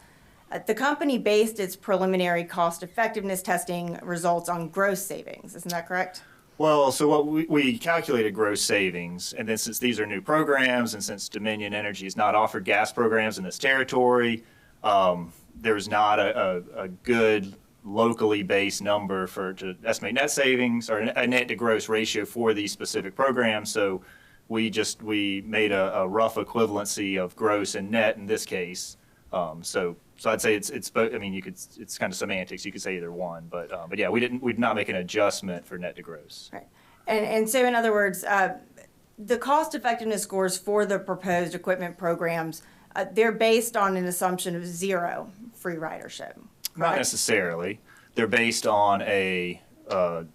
the company based its preliminary cost-effectiveness testing results on gross savings. Isn't that correct? Well, so what we calculated gross savings, and then since these are new programs, and since Dominion Energy has not offered gas programs in this territory, there's not a good locally based number to estimate net savings or a net to gross ratio for these specific programs. So we made a rough equivalency of gross and net in this case. So I'd say it's both. I mean, it's kind of semantics. You could say either one, but yeah, we did not make an adjustment for net to gross. Right. And so in other words, the cost effectiveness scores for the proposed equipment programs, they're based on an assumption of zero free ridership. Not necessarily. They're based on a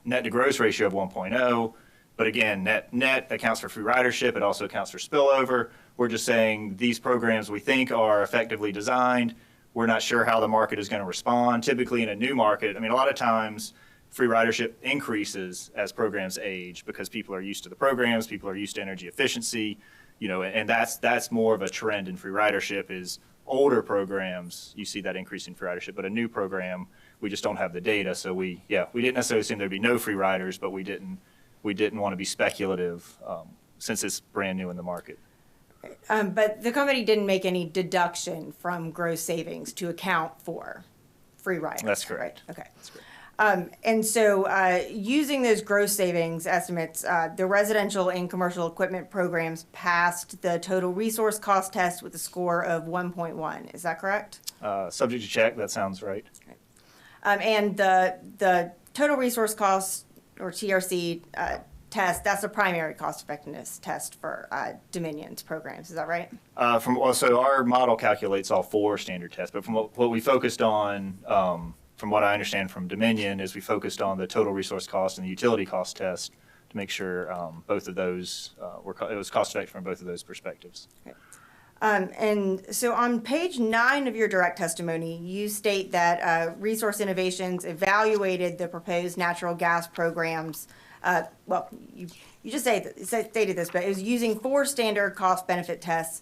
net to gross ratio of 1.0, but again, net accounts for free ridership. It also accounts for spillover. We're just saying these programs we think are effectively designed. We're not sure how the market is going to respond. Typically in a new market, I mean, a lot of times free ridership increases as programs age because people are used to the programs, people are used to energy efficiency, and that's more of a trend in free ridership is older programs, you see that increase in free ridership, but a new program, we just don't have the data. So we didn't necessarily assume there'd be no free riders, but we didn't want to be speculative since it's brand new in the market. But the company didn't make any deduction from gross savings to account for free riders. That's correct. Right? Okay. That's correct. And so using those gross savings estimates, the residential and commercial equipment programs passed the total resource cost test with a score of 1.1. Is that correct? Subject to check, that sounds right. And the total resource cost, or TRC, test, that's a primary cost effectiveness test for Dominion's programs. Is that right? So our model calculates all four standard tests, but from what we focused on, from what I understand from Dominion, is we focused on the total resource cost and the utility cost test to make sure both of those it was cost effective from both of those perspectives. Okay. And so on page 9 of your direct testimony, you state that Resource Innovations evaluated the proposed natural gas programs. Well, you just stated this, but it was using 4 standard cost benefit tests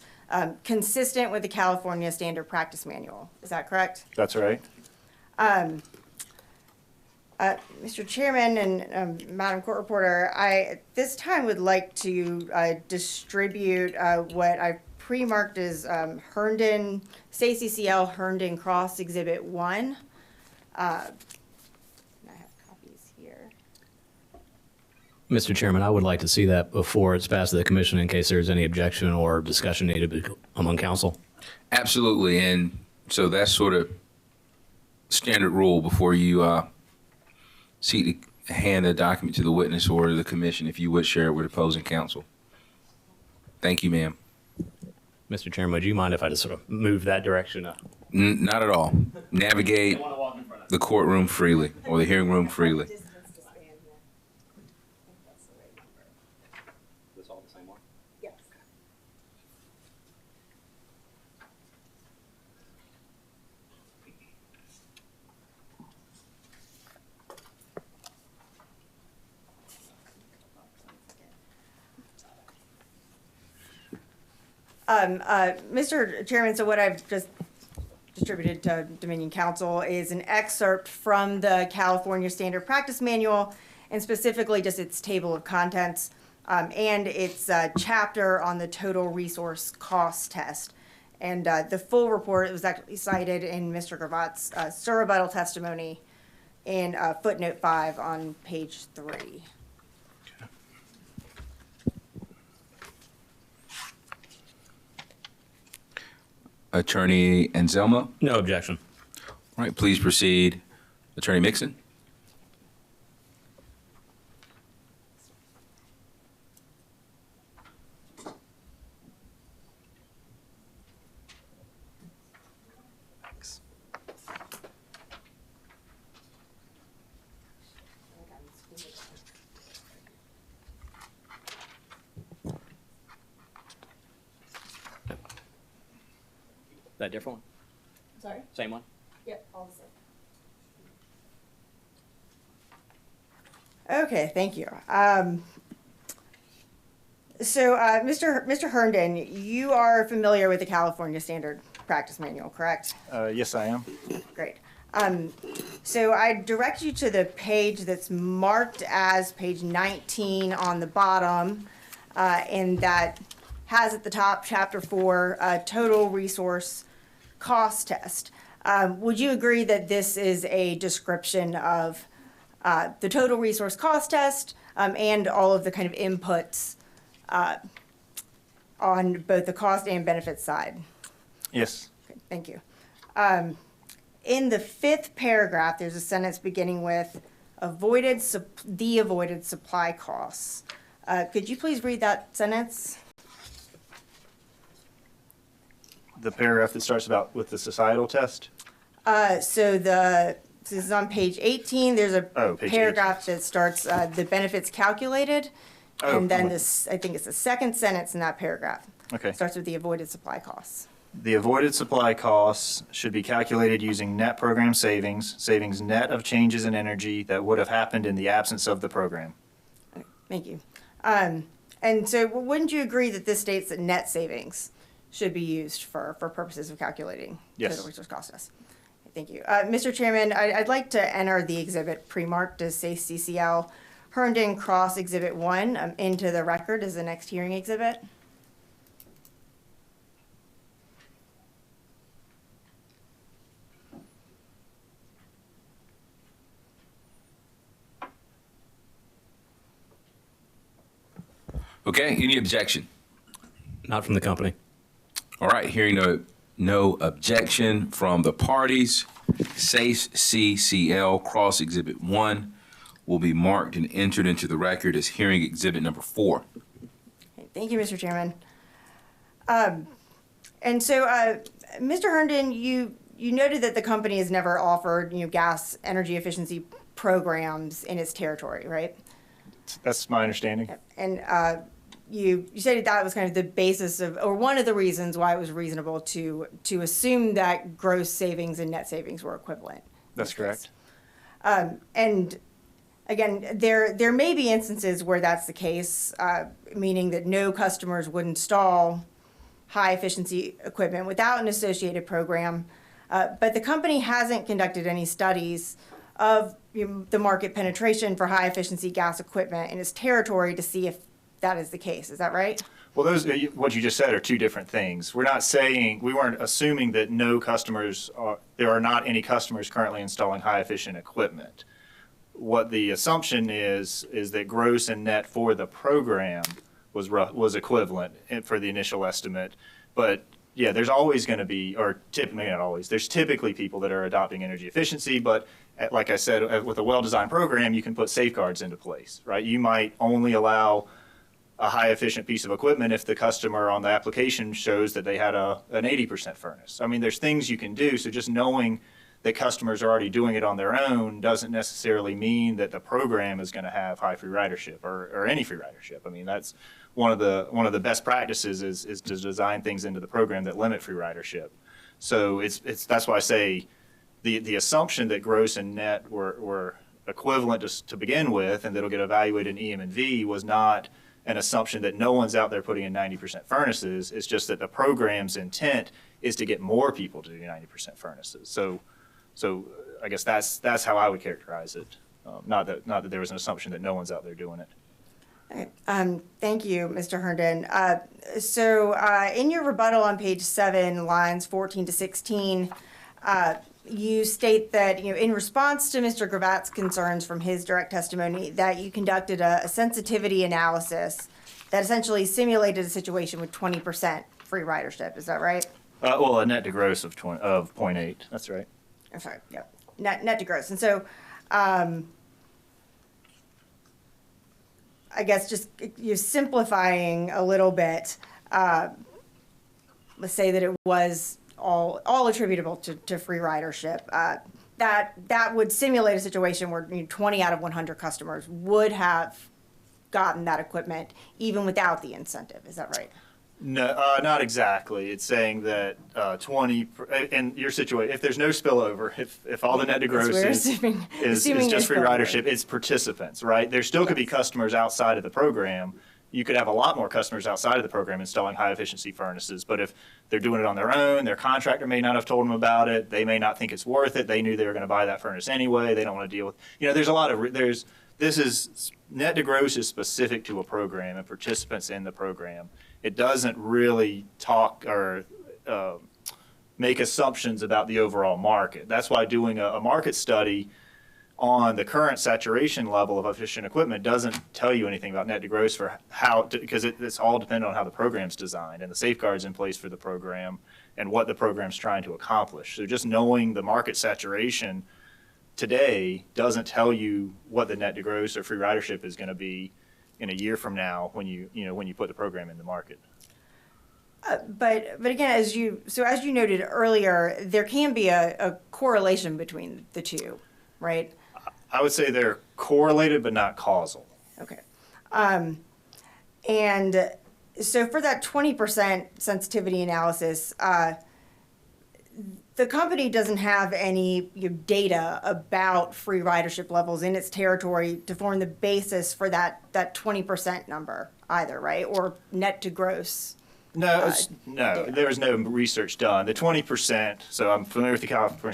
consistent with the California Standard Practice Manual. Is that correct? That's right. Mr. Chairman and Madam Court Reporter, I at this time would like to distribute what I pre-marked as Herndon, SACCL Herndon Cross Exhibit 1. I have copies here. Mr. Chairman, I would like to see that before it's passed to the commission in case there's any objection or discussion needed among council. Absolutely, and so that's sort of standard rule before you seek to hand the document to the witness or the commission, if you would share it with opposing counsel. Thank you, ma'am. Mr. Chairman, would you mind if I just sort of move that direction? Not at all. Navigate the courtroom freely, or the hearing room freely. This all the same one? Yes. Mr. Chairman, so what I've just distributed to Dominion Council is an excerpt from the California Standard Practice Manual, and specifically just its table of contents, and its chapter on the total resource cost test. And the full report was actually cited in Mr. Gravat's surrebuttal testimony in footnote 5 on page 3. Attorney Anselmo? No objection. All right, please proceed. Attorney Mixon? That different one? Sorry? Same one? Yep, all the same. Okay, thank you. Mr. Herndon, you are familiar with the California Standard Practice Manual, correct? Yes, I am. Great. So I direct you to the page that's marked as page 19 on the bottom, and that has at the top, Chapter 4, Total Resource Cost Test. Would you agree that this is a description of the total resource cost test and all of the kind of inputs on both the cost and benefit side? Yes. Okay, thank you. In the 5th paragraph, there's a sentence beginning with the avoided supply costs. Could you please read that sentence? The paragraph that starts with the societal test? This is on page 18. There's a Page paragraph that starts the benefits calculated. Oh, And then I'm I think it's the second sentence in that paragraph. Okay. Starts with the avoided supply costs. The avoided supply costs should be calculated using net program savings net of changes in energy that would have happened in the absence of the program. Thank you. And so wouldn't you agree that this states that net savings should be used for purposes of calculating Yes. total resource cost test? Thank you. Mr. Chairman, I'd like to enter the exhibit pre-marked as SACCL Herndon Cross Exhibit 1 into the record as the next hearing exhibit. Okay, any objection? Not from the company. All right, hearing no objection from the parties, SACCL Cross Exhibit 1 will be marked and entered into the record as hearing exhibit number 4. Okay, thank you, Mr. Chairman. Mr. Herndon, you noted that the company has never offered gas energy efficiency programs in its territory, right? That's my understanding. And you said that was kind of the basis of, or one of the reasons why it was reasonable to assume that gross savings and net savings were equivalent. That's correct. And again, there may be instances where that's the case, meaning that no customers would install high efficiency equipment without an associated program. But the company hasn't conducted any studies of the market penetration for high efficiency gas equipment in its territory to see if that is the case. Is that right? Well, those, what you just said are two different things. We weren't assuming that there are not any customers currently installing high efficient equipment. What the assumption is that gross and net for the program was equivalent for the initial estimate. But yeah, there's always going to be, or typically not always, there's typically people that are adopting energy efficiency, but like I said, with a well-designed program, you can put safeguards into place, right? You might only allow a high efficient piece of equipment if the customer on the application shows that they had an 80% furnace. I mean, there's things you can do. So just knowing that customers are already doing it on their own doesn't necessarily mean that the program is going to have high free ridership or any free ridership. I mean, that's one of the best practices is to design things into the program that limit free ridership. So that's why I say the assumption that gross and net were equivalent to begin with, and that'll get evaluated in EM and V, was not an assumption that no one's out there putting in 90% furnaces. It's just that the program's intent is to get more people to do 90% furnaces. So I guess that's how I would characterize it. Not that there was an assumption that no one's out there doing it. Okay. Thank you, Mr. Herndon. So in your rebuttal on page 7, lines 14 to 16, you state that, in response to Mr. Gravat's concerns from his direct testimony, that you conducted a sensitivity analysis that essentially simulated a situation with 20% free ridership. Is that right? Well, a net to gross of 0.8. That's right. I'm sorry. Yep. Net to gross. And so, I guess just you're simplifying a little bit. Let's say that it was all attributable to free ridership. That would simulate a situation where 20 out of 100 customers would have gotten that equipment even without the incentive. Is that right? No, not exactly. It's saying that 20 in your situation, if there's no spillover, if all the net to gross is just free ridership, it's participants, right? There still could be customers outside of the program. You could have a lot more customers outside of the program installing high efficiency furnaces, but if they're doing it on their own, their contractor may not have told them about it. They may not think it's worth it. They knew they were going to buy that furnace anyway. They don't want to deal with, there's a lot of, this is, net to gross is specific to a program and participants in the program. It doesn't really talk or make assumptions about the overall market. That's why doing a market study on the current saturation level of efficient equipment doesn't tell you anything about net to gross for because it's all dependent on how the program's designed and the safeguards in place for the program and what the program's trying to accomplish. So just knowing the market saturation today doesn't tell you what the net to gross or free ridership is going to be in a year from now when you put the program in the market. But again, as you noted earlier, there can be a correlation between the two, right? I would say they're correlated but not causal. Okay. And so for that 20% sensitivity analysis, the company doesn't have any data about free ridership levels in its territory to form the basis for that 20% number either, right? Or net to gross. No, there was no research done. The 20%, so I'm familiar with the California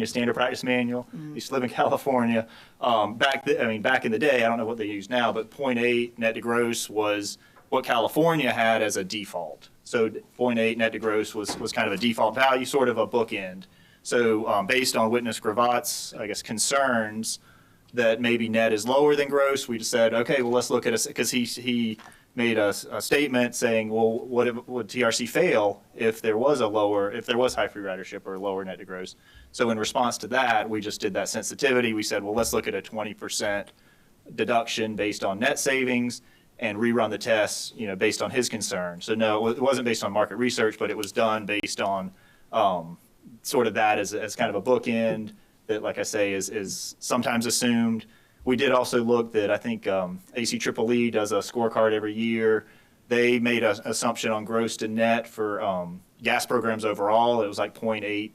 Standard Practice Manual. I used to live in California. Back in the day, I don't know what they use now, but 0.8 net to gross was what California had as a default. So 0.8 net to gross was kind of a default value, sort of a bookend. So based on witness Gravat's, concerns that maybe net is lower than gross, we just said, okay, well, let's look at because he made a statement saying, well, would TRC fail if there was high free ridership or lower net to gross? So in response to that, we just did that sensitivity. We said, well, let's look at a 20% deduction based on net savings and rerun the tests, based on his concern. So no, it wasn't based on market research, but it was done based on sort of that as kind of a bookend that, like I say, is sometimes assumed. We did also look that I think ACEEE does a scorecard every year. They made an assumption on gross to net for gas programs overall. It was like 0.87,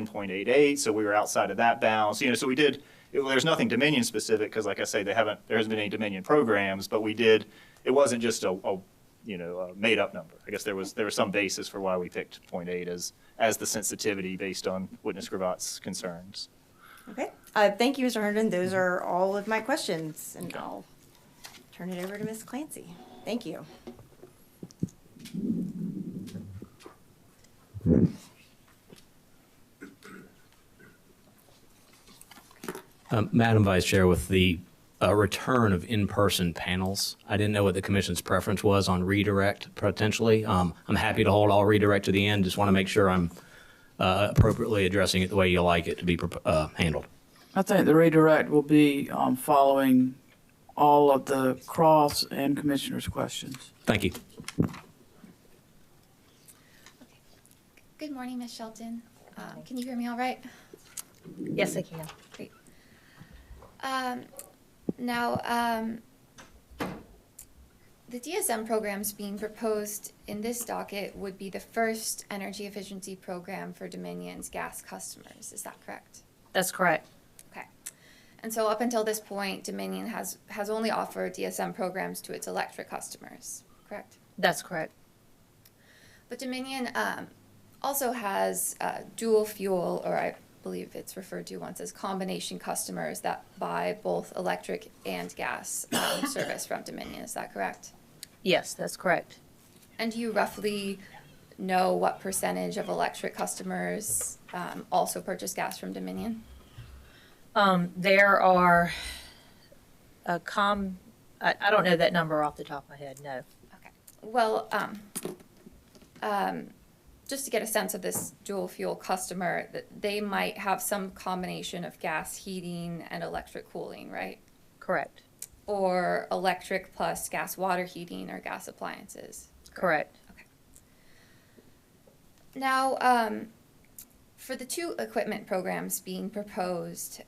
0.88, so we were outside of that bounds. So we did. There's nothing Dominion specific because, like I say, there hasn't been any Dominion programs, but we did. It wasn't just a made up number. I guess there was some basis for why we picked 0.8 as the sensitivity based on witness Gravat's concerns. Okay. Thank you, Mr. Herndon. Those are all of my questions, and I'll turn it over to Ms. Clancy. Thank you. Madam Vice Chair, with the return of in-person panels, I didn't know what the commission's preference was on redirect potentially. I'm happy to hold all redirect to the end. Just want to make sure I'm appropriately addressing it the way you like it to be handled. I think the redirect will be following all of the cross and commissioners' questions. Thank you. Good morning, Ms. Shelton. Can you hear me all right? Yes, I can. Great. Now, the DSM programs being proposed in this docket would be the first energy efficiency program for Dominion's gas customers. Is that correct? That's correct. Okay. And so up until this point, Dominion has only offered DSM programs to its electric customers, correct? That's correct. But Dominion also has dual fuel, or I believe it's referred to once as combination customers that buy both electric and gas service from Dominion. Is that correct? Yes, that's correct. And do you roughly know what percentage of electric customers also purchase gas from Dominion? There are I don't know that number off the top of my head, no. Okay. Well, just to get a sense of this dual fuel customer, that they might have some combination of gas heating and electric cooling, right? Correct. Or electric plus gas water heating or gas appliances. Correct. Okay. Now, for the two equipment programs being proposed,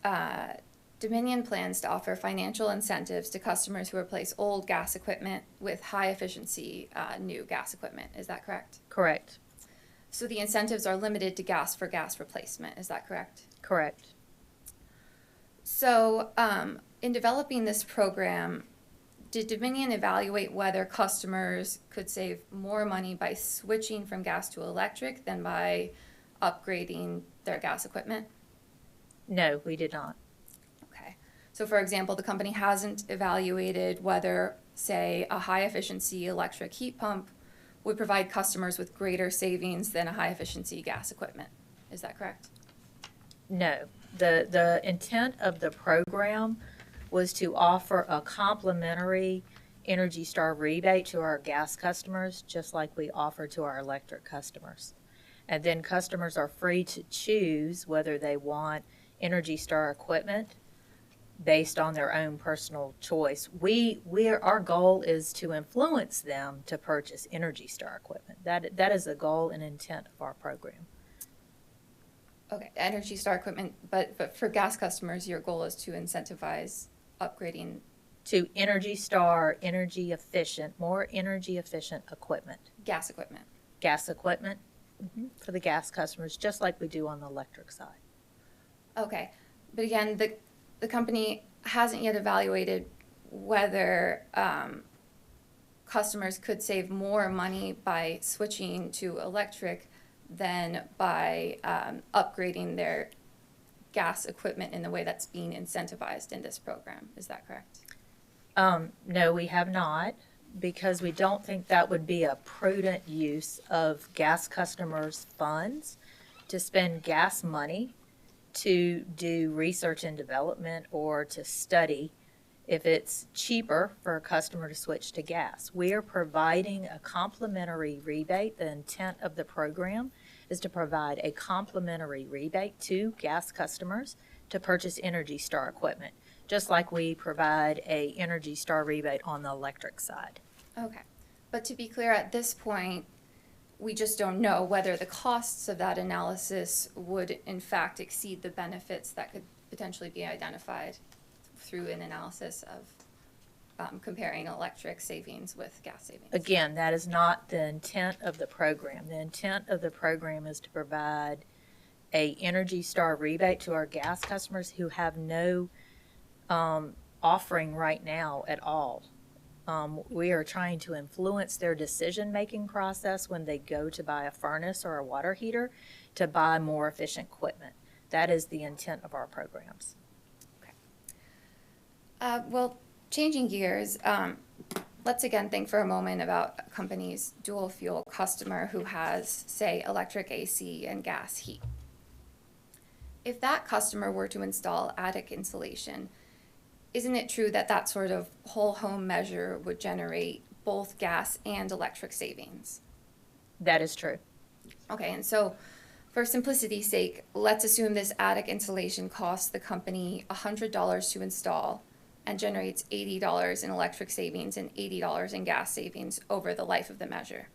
Dominion plans to offer financial incentives to customers who replace old gas equipment with high efficiency new gas equipment. Is that correct? Correct. So the incentives are limited to gas for gas replacement. Is that correct? Correct. So in developing this program, did Dominion evaluate whether customers could save more money by switching from gas to electric than by upgrading their gas equipment? No, we did not. Okay. So for example, the company hasn't evaluated whether, say, a high efficiency electric heat pump would provide customers with greater savings than a high efficiency gas equipment. Is that correct? No. The intent of the program was to offer a complimentary Energy Star rebate to our gas customers, just like we offer to our electric customers. And then customers are free to choose whether they want Energy Star equipment based on their own personal choice. Our goal is to influence them to purchase Energy Star equipment. That is the goal and intent of our program. Okay, Energy Star equipment, but for gas customers, your goal is to incentivize upgrading To Energy Star, more energy efficient equipment. gas equipment. Gas equipment for the gas customers, just like we do on the electric side. Okay, but again, the company hasn't yet evaluated whether customers could save more money by switching to electric than by upgrading their gas equipment in the way that's being incentivized in this program. Is that correct? No, we have not, because we don't think that would be a prudent use of gas customers' funds to spend gas money to do research and development or to study if it's cheaper for a customer to switch to gas. We are providing a complimentary rebate. The intent of the program is to provide a complimentary rebate to gas customers to purchase Energy Star equipment, just like we provide a Energy Star rebate on the electric side. Okay, but to be clear, at this point, we just don't know whether the costs of that analysis would in fact exceed the benefits that could potentially be identified through an analysis of comparing electric savings with gas savings? Again, that is not the intent of the program. The intent of the program is to provide a Energy Star rebate to our gas customers who have no offering right now at all. We are trying to influence their decision-making process when they go to buy a furnace or a water heater to buy more efficient equipment. That is the intent of our programs. Well, changing gears, let's again think for a moment about a company's dual fuel customer who has, say, electric AC and gas heat. If that customer were to install attic insulation, isn't it true that that sort of whole home measure would generate both gas and electric savings? That is true. Okay, and so for simplicity's sake, let's assume this attic insulation costs the company $100 to install and generates $80 in electric savings and $80 in gas savings over the life of the measure.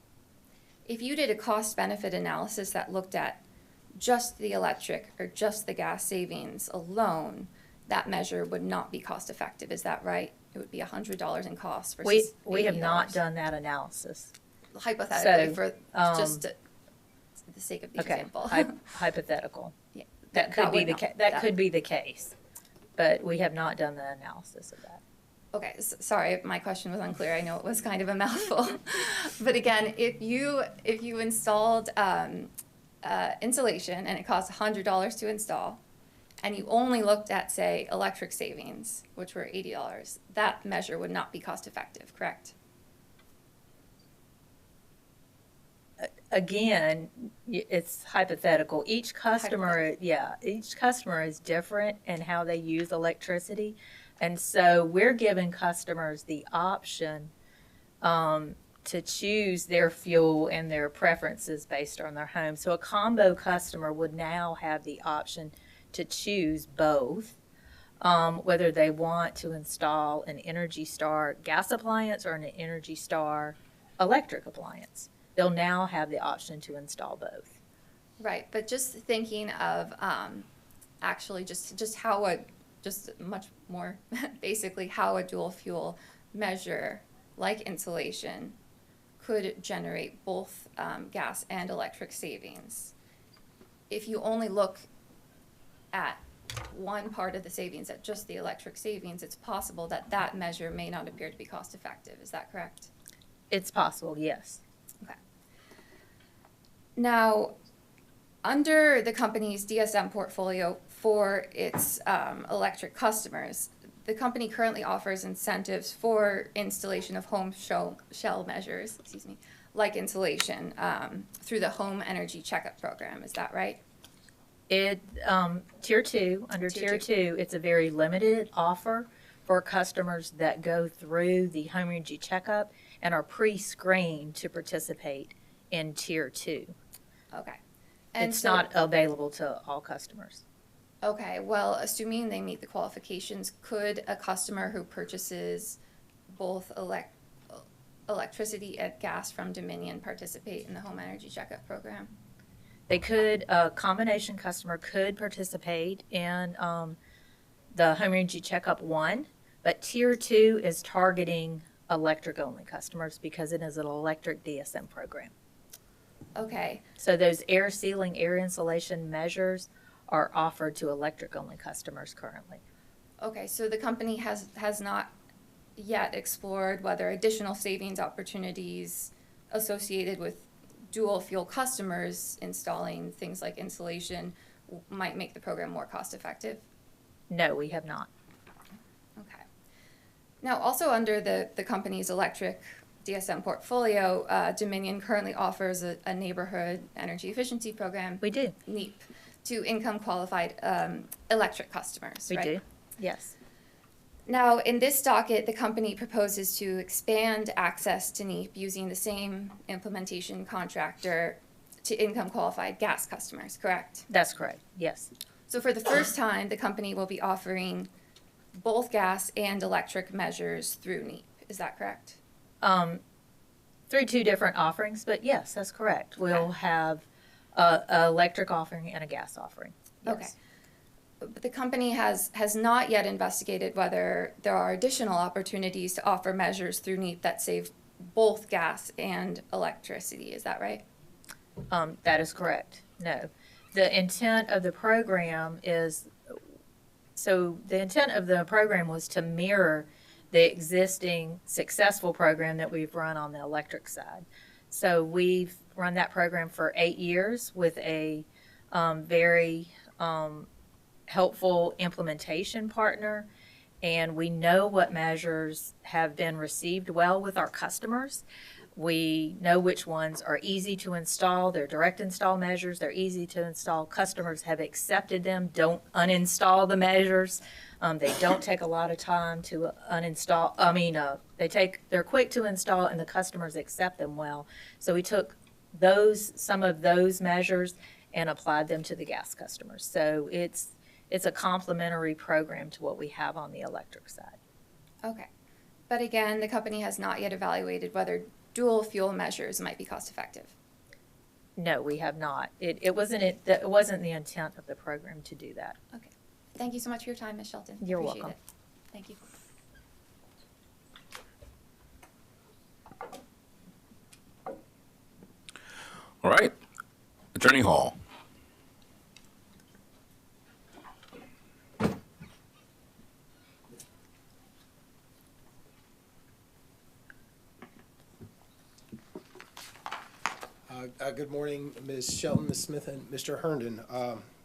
If you did a cost-benefit analysis that looked at just the electric or just the gas savings alone, that measure would not be cost-effective. Is that right? It would be $100 in cost versus We have not $80. Done that analysis. Hypothetically, So, for just the sake of the Okay, example. hypothetical. Yeah, That could be would the not- that could be the case, but we have not done the analysis of that. Okay, sorry, if my question was unclear. I know it was kind of a mouthful. But again, if you installed insulation and it cost $100 to install, and you only looked at, say, electric savings, which were $80, that measure would not be cost effective, correct? Again, it's hypothetical. Each customer is different in how they use electricity. And so we're giving customers the option to choose their fuel and their preferences based on their home. So a combo customer would now have the option to choose both, whether they want to install an Energy Star gas appliance or an Energy Star electric appliance. They'll now have the option to install both. Right, but just thinking of actually just how just much more basically how a dual fuel measure like insulation could generate both gas and electric savings. If you only look at one part of the savings, at just the electric savings, it's possible that that measure may not appear to be cost effective. Is that correct? It's possible, yes. Okay. Now, under the company's DSM portfolio for its electric customers, the company currently offers incentives for installation of home shell measures, like insulation, through the Home Energy Checkup Program. Is that right? Tier 2, under Tier 2, it's a very limited offer for customers that go through the Home Energy Checkup and are pre-screened to participate in Tier 2. Okay. It's not available to all customers. Okay, well, assuming they meet the qualifications, could a customer who purchases both electricity and gas from Dominion participate in the Home Energy Checkup Program? They could, a combination customer could participate in the Home Energy Checkup 1, but Tier 2 is targeting electric-only customers because it is an electric DSM program. Okay, So those air sealing, air insulation measures are offered to electric-only customers currently. okay, so the company has not yet explored whether additional savings opportunities associated with dual fuel customers installing things like insulation might make the program more cost effective? No, we have not. Okay. Now, also under the company's electric DSM portfolio, Dominion currently offers a neighborhood energy efficiency program. We do. NEEP, to income qualified electric customers, We right? do, yes. Now, in this docket, the company proposes to expand access to NEEP using the same implementation contractor to income qualified gas customers, correct? That's correct, yes. So for the first time, the company will be offering both gas and electric measures through NEEP. Is that correct? Through two different offerings, but yes, that's correct. We'll have a electric offering and a gas offering. Yes. Okay. the company has not yet investigated whether there are additional opportunities to offer measures through NEAP that save both gas and electricity. Is that right? That is correct. No. The intent of the program is, so the intent of the program was to mirror the existing successful program that we've run on the electric side. So we've run that program for 8 years with a very helpful implementation partner, and we know what measures have been received well with our customers. We know which ones are easy to install. They're direct install measures. They're easy to install. Customers have accepted them. Don't uninstall the measures. They don't take a lot of time to uninstall. They're quick to install, and the customers accept them well. So we took some of those measures and applied them to the gas customers. So it's a complementary program to what we have on the electric side. Okay. But again, the company has not yet evaluated whether dual fuel measures might be cost effective. No, we have not. It wasn't the intent of the program to do that. Okay. Thank you so much for your time, Ms. Shelton. You're Appreciate welcome. it. Thank you. All right, Attorney Hall. Good morning, Ms. Shelton, Ms. Smith, and Mr. Herndon.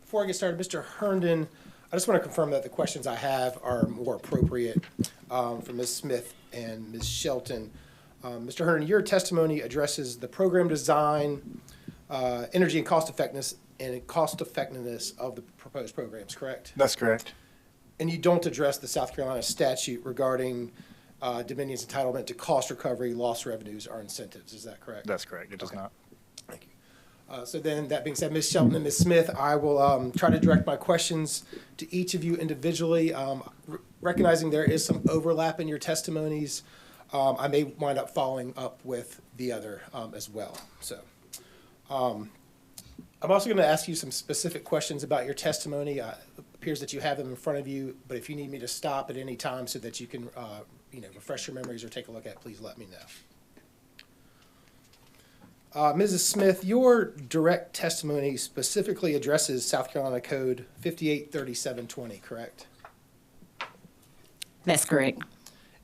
Before I get started, Mr. Herndon, I just want to confirm that the questions I have are more appropriate for Ms. Smith and Ms. Shelton. Mr. Herndon, your testimony addresses the program design, energy and cost effectiveness of the proposed programs, correct? That's correct. And you don't address the South Carolina statute regarding Dominion's entitlement to cost recovery, lost revenues, or incentives. Is that correct? That's correct. It does not. Thank you. So then, that being said, Ms. Shelton and Ms. Smith, I will try to direct my questions to each of you individually. Recognizing there is some overlap in your testimonies, I may wind up following up with the other as well. So I'm also going to ask you some specific questions about your testimony. It appears that you have them in front of you, but if you need me to stop at any time so that you can refresh your memories or take a look at it, please let me know. Mrs. Smith, your direct testimony specifically addresses South Carolina Code 583720, correct? That's correct.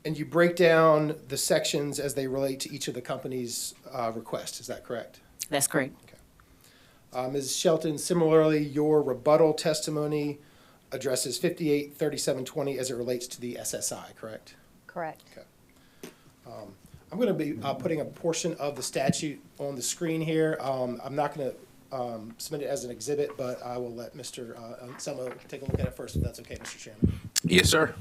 And you break down the sections as they relate to each of the company's requests, is that correct? That's correct. Ms. Shelton, similarly, your rebuttal testimony addresses 583720 as it relates to the SSI, correct? Correct. Okay. I'm going to be putting a portion of the statute on the screen here. I'm not going to submit it as an exhibit, but I will let Mr. Anselmo take a look at it first, if that's okay, Mr. Chairman. Yes, sir.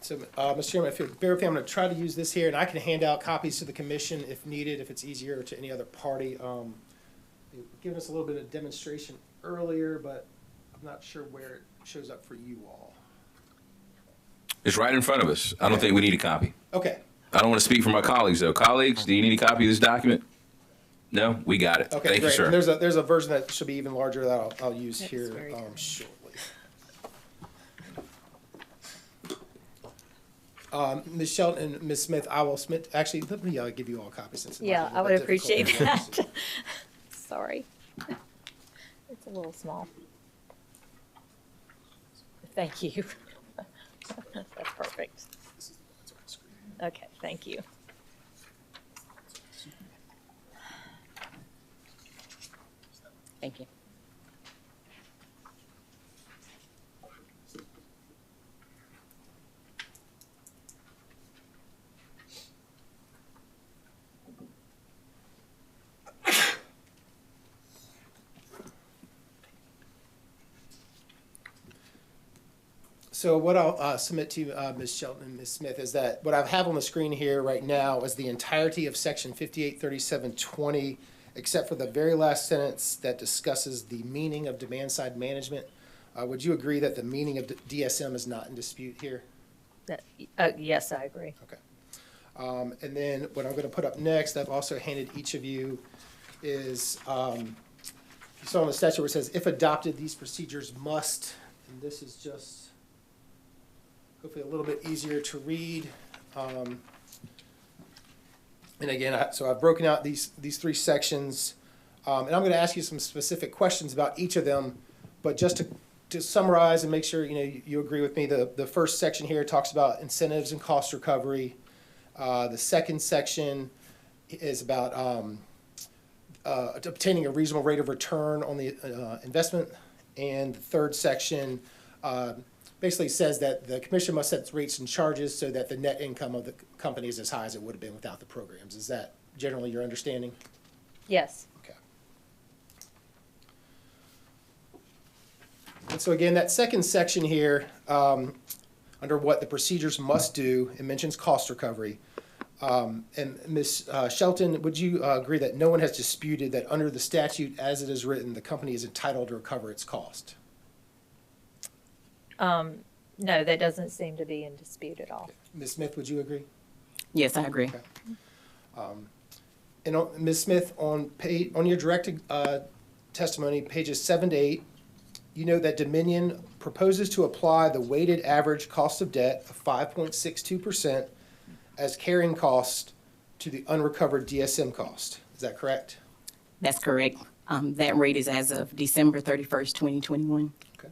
So, Mr. Chairman, if you'll bear with me, I'm going to try to use this here, and I can hand out copies to the commission if needed, if it's easier, to any other party. They've given us a little bit of demonstration earlier, but I'm not sure where it shows up for you all. It's right in front of us. I don't think we need a copy. Okay. I don't want to speak for my colleagues, though. Colleagues, do you need a copy of this document? No? We got it. Okay, Thank great. you, sir. And there's a version that should be even larger that I'll use here shortly. Ms. Shelton and Ms. Smith, I will submit, actually, let me give you all copies since it's Yeah, I would appreciate that. Sorry. It's a little small. Thank you. That's perfect. Okay, thank you. Thank you. So what I'll submit to you, Ms. Shelton and Ms. Smith, is that what I have on the screen here right now is the entirety of Section 583720 except for the very last sentence that discusses the meaning of demand-side management. Would you agree that the meaning of DSM is not in dispute here? Yes, I agree. Okay. And then what I'm going to put up next, I've also handed each of you, is, you saw in the statute where it says, if adopted, these procedures must, and this is just hopefully a little bit easier to read. And again, so I've broken out these three sections, and I'm going to ask you some specific questions about each of them, but just to summarize and make sure you agree with me, the first section here talks about incentives and cost recovery. The second section is about obtaining a reasonable rate of return on the investment, and the third section basically says that the commission must set rates and charges so that the net income of the company is as high as it would have been without the programs. Is that generally your understanding? Yes. Okay. And so again, that second section here, under what the procedures must do, it mentions cost recovery. And Ms. Shelton, would you agree that no one has disputed that under the statute as it is written, the company is entitled to recover its cost? No, that doesn't seem to be in dispute at all. Ms. Smith, would you agree? Yes, I agree. Okay. And Ms. Smith, on your direct testimony, pages 7 to 8, you know that Dominion proposes to apply the weighted average cost of debt of 5.62% as carrying cost to the unrecovered DSM cost. Is that correct? That's correct. That rate is as of December 31st, 2021. Okay.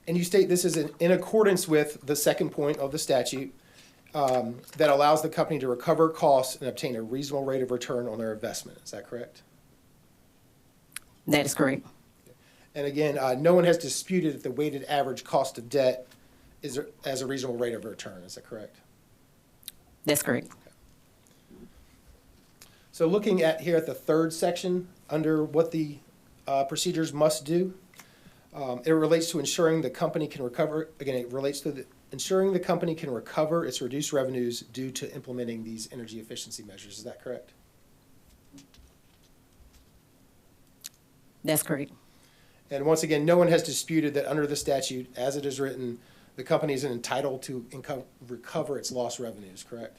And you state this is in accordance with the second point of the statute that allows the company to recover costs and obtain a reasonable rate of return on their investment. Is that correct? That is correct. And again, no one has disputed that the weighted average cost of debt is as a reasonable rate of return. Is that correct? That's correct. So looking at here at the third section, under what the procedures must do, it relates to ensuring the company can recover, again, it relates to ensuring the company can recover its reduced revenues due to implementing these energy efficiency measures. Is that correct? That's correct. And once again, no one has disputed that under the statute, as it is written, the company is entitled to recover its lost revenues, correct?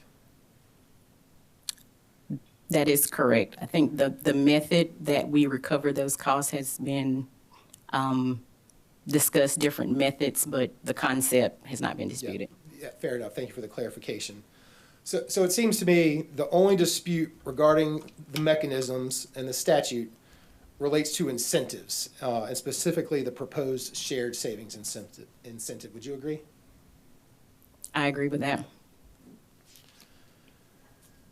That is correct. I think the method that we recover those costs has been discussed, different methods, but the concept has not been disputed. Yeah, fair enough. Thank you for the clarification. So it seems to me the only dispute regarding the mechanisms and the statute relates to incentives, and specifically the proposed shared savings incentive. Would you agree? I agree with that.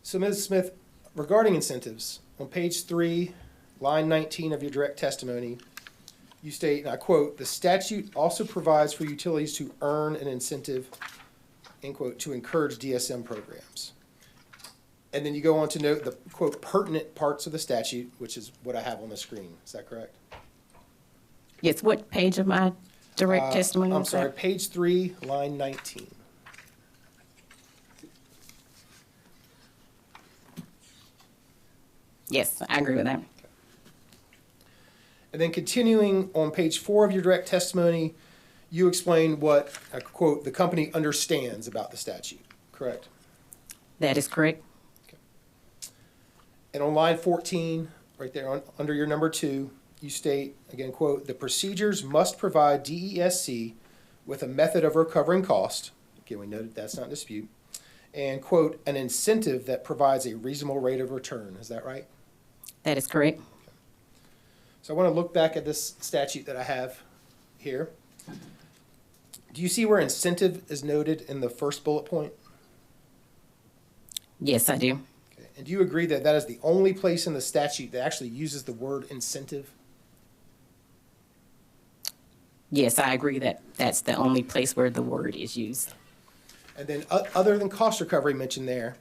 So Ms. Smith, regarding incentives, on page 3, line 19 of your direct testimony, you state, and I quote, "The statute also provides for utilities to earn an incentive," end quote, "to encourage DSM programs." And then you go on to note the, quote, "pertinent parts of the statute," which is what I have on the screen. Is that correct? Yes, what page of my direct testimony I'm was sorry, that? page 3, line 19. Yes, I agree with that. And then continuing on page 4 of your direct testimony, you explain what, I quote, "the company understands about the statute," correct? That is correct. And on line 14, right there under your number 2, you state, again, quote, "The procedures must provide DESC with a method of recovering cost," again, we noted that's not in dispute, "and, quote, an incentive that provides a reasonable rate of return." Is that right? That is correct. So I want to look back at this statute that I have here. Do you see where incentive is noted in the first bullet point? Yes, I do. Okay. And do you agree that that is the only place in the statute that actually uses the word incentive? Yes, I agree that that's the only place where the word is used. And then other than cost recovery mentioned there,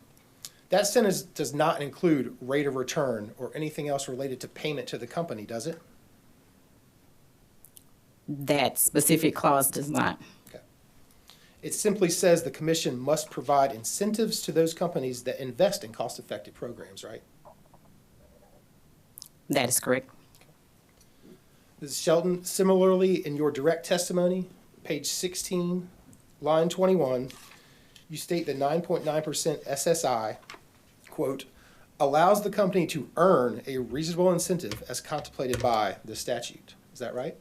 that sentence does not include rate of return or anything else related to payment to the company, does it? That specific clause does not. Okay. It simply says the commission must provide incentives to those companies that invest in cost-effective programs, right? That is correct. Mrs. Shelton, similarly, in your direct testimony, page 16, line 21, you state that 9.9% SSI, quote, allows the company to earn a reasonable incentive as contemplated by the statute. Is that right?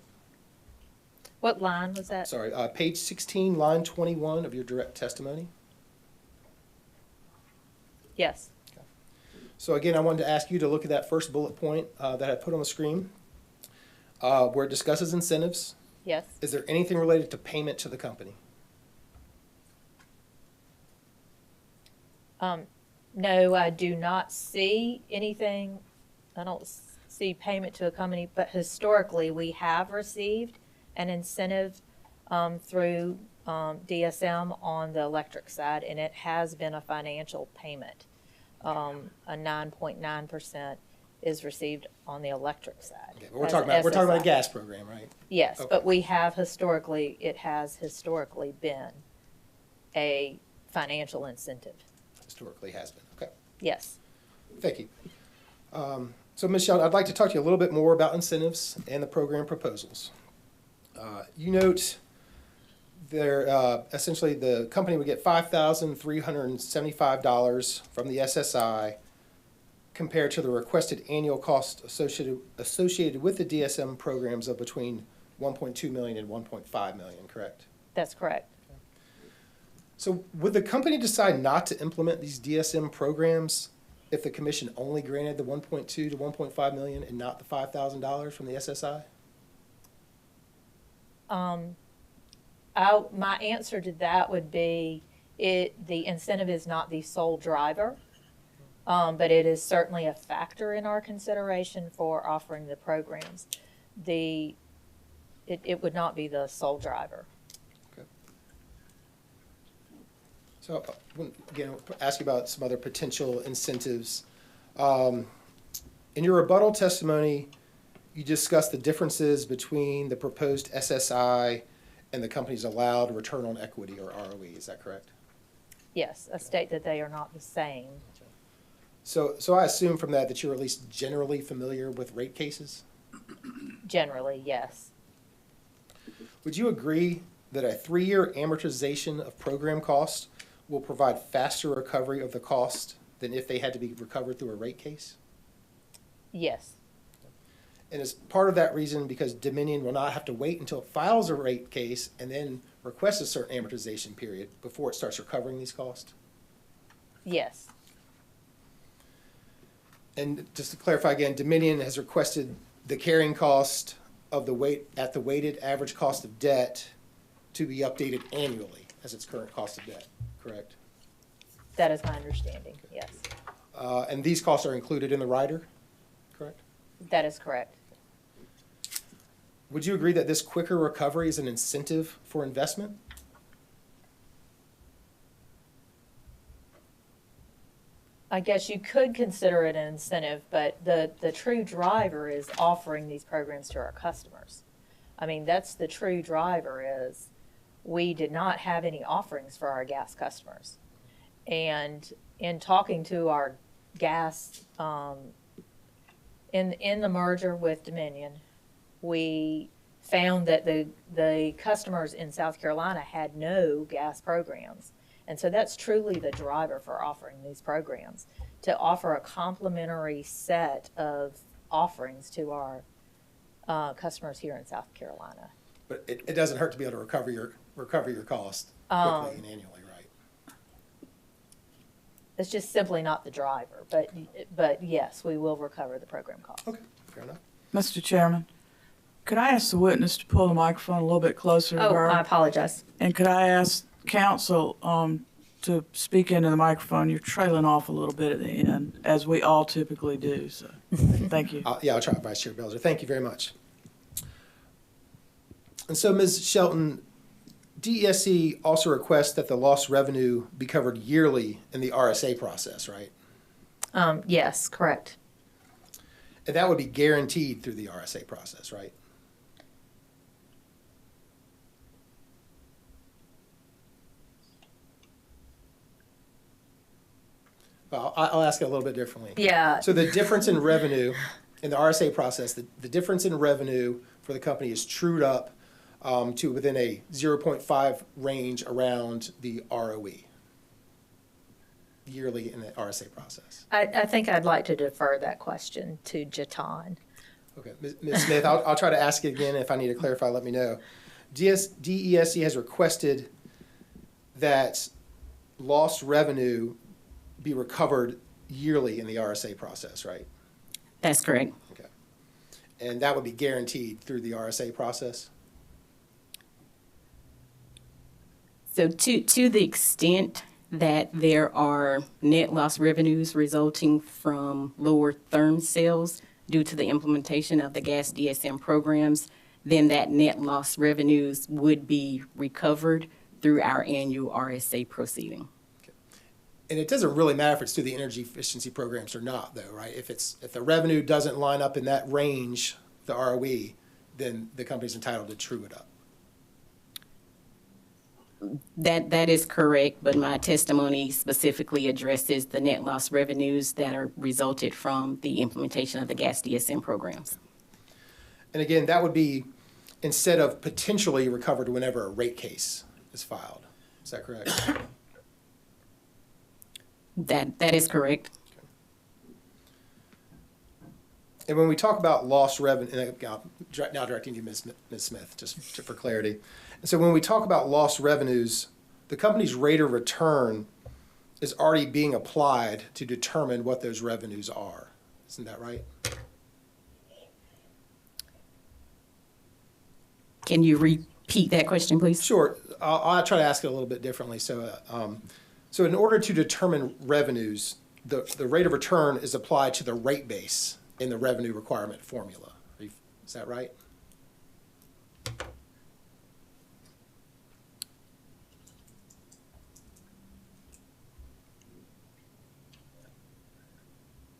What line was that? Sorry, page 16, line 21 of your direct testimony. Yes. So again, I wanted to ask you to look at that first bullet point that I put on the screen, where it discusses incentives. Yes. Is there anything related to payment to the company? No, I do not see anything. I don't see payment to a company, but historically, we have received an incentive through DSM on the electric side, and it has been a financial payment. A 9.9% is received on the electric side. Okay, but we're as talking about a SSI. gas program, right? Yes, Okay. but we have historically, it has historically been a financial incentive. Historically has been. Okay, Yes. thank you. So Ms. Shelton, I'd like to talk to you a little bit more about incentives and the program proposals. You note there, essentially the company would get $5,375 from the SSI compared to the requested annual cost associated with the DSM programs of between 1.2 million and 1.5 million, correct? That's correct. So would the company decide not to implement these DSM programs if the commission only granted the 1.2 to 1.5 million and not the $5,000 from the SSI? My answer to that would be the incentive is not the sole driver, but it is certainly a factor in our consideration for offering the programs. It would not be the sole driver. So, again, I'll ask you about some other potential incentives. In your rebuttal testimony, you discussed the differences between the proposed SSI and the company's allowed return on equity, or ROE. Is that correct? Yes, I state that they are not the same. So I assume from that you're at least generally familiar with rate cases? Generally, yes. Would you agree that a 3-year amortization of program costs will provide faster recovery of the cost than if they had to be recovered through a rate case? Yes. And as part of that reason, because Dominion will not have to wait until it files a rate case and then requests a certain amortization period before it starts recovering these costs? Yes. And just to clarify again, Dominion has requested the carrying cost of the weighted average cost of debt to be updated annually as its current cost of debt, correct? That is my understanding, yes. And these costs are included in the rider, correct? That is correct. Would you agree that this quicker recovery is an incentive for investment? I guess you could consider it an incentive, but the true driver is offering these programs to our customers. I mean, that's the true driver is we did not have any offerings for our gas customers. And in talking to our gas, in the merger with Dominion, we found that the customers in South Carolina had no gas programs. And so that's truly the driver for offering these programs, to offer a complimentary set of offerings to our customers here in South Carolina. But it doesn't hurt to be able to recover your cost quickly and annually, right? It's just simply not the driver, but yes, we will recover the program costs. Okay, fair enough. Mr. Chairman, could I ask the witness to pull the microphone a little bit closer to Oh, her? I apologize. And could I ask counsel to speak into the microphone? You're trailing off a little bit at the end, as we all typically do, so thank you. Yeah, I'll try, Vice Chair Belzer. Thank you very much. And so, Ms. Shelton, DESC also requests that the lost revenue be covered yearly in the RSA process, right? Yes, correct. And that would be guaranteed through the RSA process, right? Well, I'll ask it a little bit differently. Yeah. So the difference in revenue in the RSA process, the difference in revenue for the company is trued up to within a 0.5 range around the ROE yearly in the RSA process. I think I'd like to defer that question to Jatan. Okay, Ms. Smith, I'll try to ask it again. If I need to clarify, let me know. DESC has requested that lost revenue be recovered yearly in the RSA process, right? That's correct. Okay. And that would be guaranteed through the RSA process? So to the extent that there are net loss revenues resulting from lower therm sales due to the implementation of the gas DSM programs, then that net loss revenues would be recovered through our annual RSA proceeding. And it doesn't really matter if it's through the energy efficiency programs or not, though, right? If the revenue doesn't line up in that range, the ROE, then the company's entitled to true it up. That is correct, but my testimony specifically addresses the net loss revenues that are resulted from the implementation of the gas DSM programs. And again, that would be instead of potentially recovered whenever a rate case is filed. Is that correct? That is correct. And when we talk about lost revenue, and now directing you, Ms. Smith, just for clarity. And so when we talk about lost revenues, the company's rate of return is already being applied to determine what those revenues are. Isn't that right? Can you repeat that question, please? Sure. I'll try to ask it a little bit differently. So in order to determine revenues, the rate of return is applied to the rate base in the revenue requirement formula. Is that right?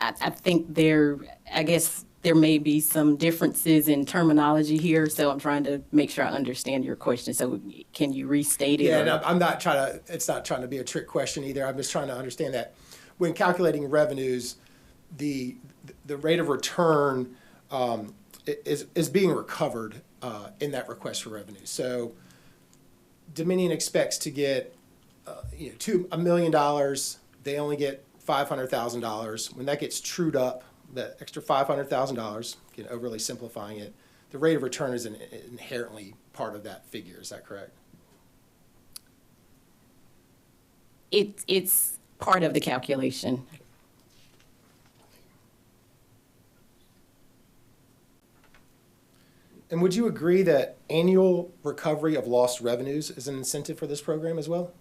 I think I guess there may be some differences in terminology here, so I'm trying to make sure I understand your question. So can you restate it? Yeah, and I'm not trying to, it's not trying to be a trick question either. I'm just trying to understand that when calculating revenues, the rate of return is being recovered in that request for revenue. So Dominion expects to get $1 million. They only get $500,000. When that gets trued up, that extra $500,000, overly simplifying it, the rate of return is inherently part of that figure. Is that correct? It's part of the calculation. And would you agree that annual recovery of lost revenues is an incentive for this program as well?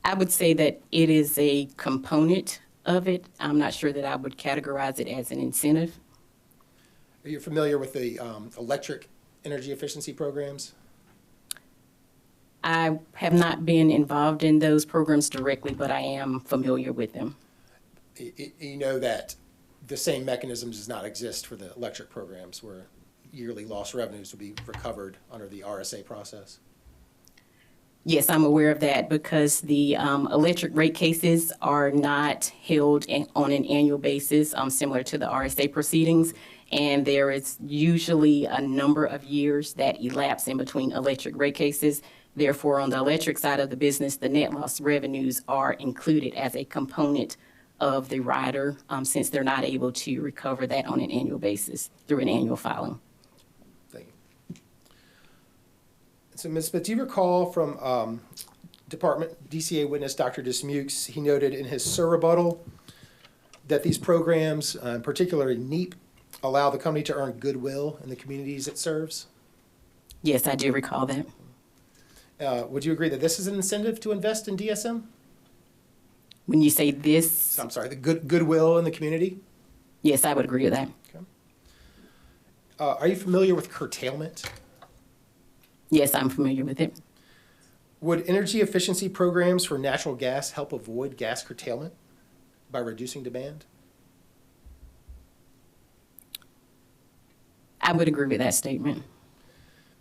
I would say that it is a component of it. I'm not sure that I would categorize it as an incentive. Are you familiar with the electric energy efficiency programs? I have not been involved in those programs directly, but I am familiar with them. You know that the same mechanism does not exist for the electric programs where yearly lost revenues will be recovered under the RSA process? Yes, I'm aware of that because the electric rate cases are not held on an annual basis, similar to the RSA proceedings. And there is usually a number of years that elapse in between electric rate cases. Therefore, on the electric side of the business, the net loss revenues are included as a component of the rider since they're not able to recover that on an annual basis through an annual filing. Thank you. So, Ms. Smith, do you recall from Department DCA witness Dr. Dismukes, he noted in his surrebuttal that these programs, particularly NEAP, allow the company to earn goodwill in the communities it serves? Yes, I do recall that. Would you agree that this is an incentive to invest in DSM? When you say this, I'm sorry, the goodwill in the community? yes, I would agree with that. Okay. Are you familiar with curtailment? Yes, I'm familiar with it. Would energy efficiency programs for natural gas help avoid gas curtailment by reducing demand? I would agree with that statement.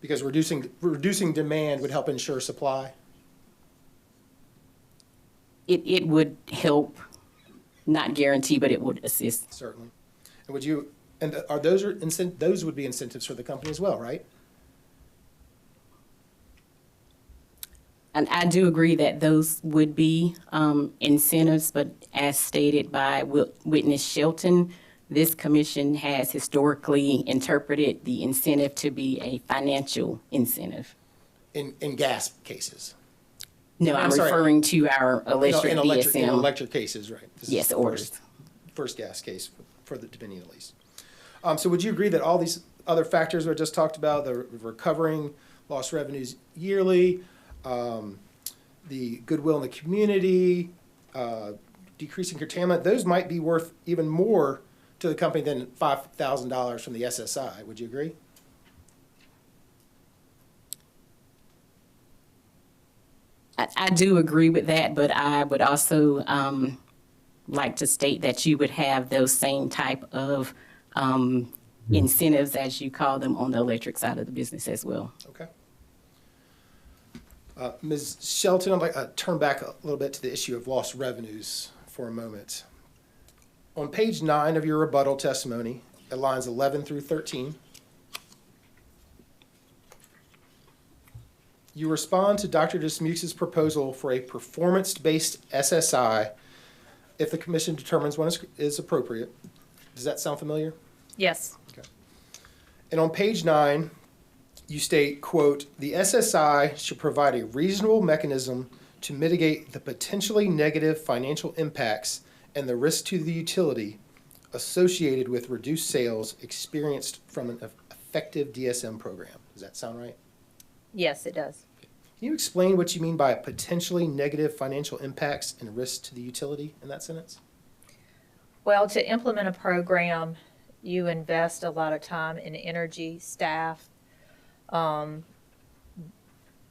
Because reducing demand would help ensure supply? It would help, not guarantee, but it would assist. Certainly. And those would be incentives for the company as well, right? And I do agree that those would be incentives, but as stated by Witness Shelton, this commission has historically interpreted the incentive to be a financial incentive. In gas cases? No, I'm sorry. referring to our electric In DSM. electric cases, right? This is Yes, the orders. First gas case for the Dominion at least. So would you agree that all these other factors we just talked about, the recovering lost revenues yearly, the goodwill in the community, decreasing curtailment, those might be worth even more to the company than $5,000 from the SSI? Would you agree? I do agree with that, but I would also like to state that you would have those same type of incentives, as you call them, on the electric side of the business as well. Okay. Ms. Shelton, I'd like to turn back a little bit to the issue of lost revenues for a moment. On page 9 of your rebuttal testimony, at lines 11 through 13, you respond to Dr. Dismuke's proposal for a performance-based SSI if the commission determines one is appropriate. Does that sound familiar? Yes. Okay. And on page 9, you state, quote, "The SSI should provide a reasonable mechanism to mitigate the potentially negative financial impacts and the risk to the utility associated with reduced sales experienced from an effective DSM program." Does that sound right? Yes, it does. Can you explain what you mean by potentially negative financial impacts and risk to the utility in that sentence? Well, to implement a program, you invest a lot of time in energy, staff.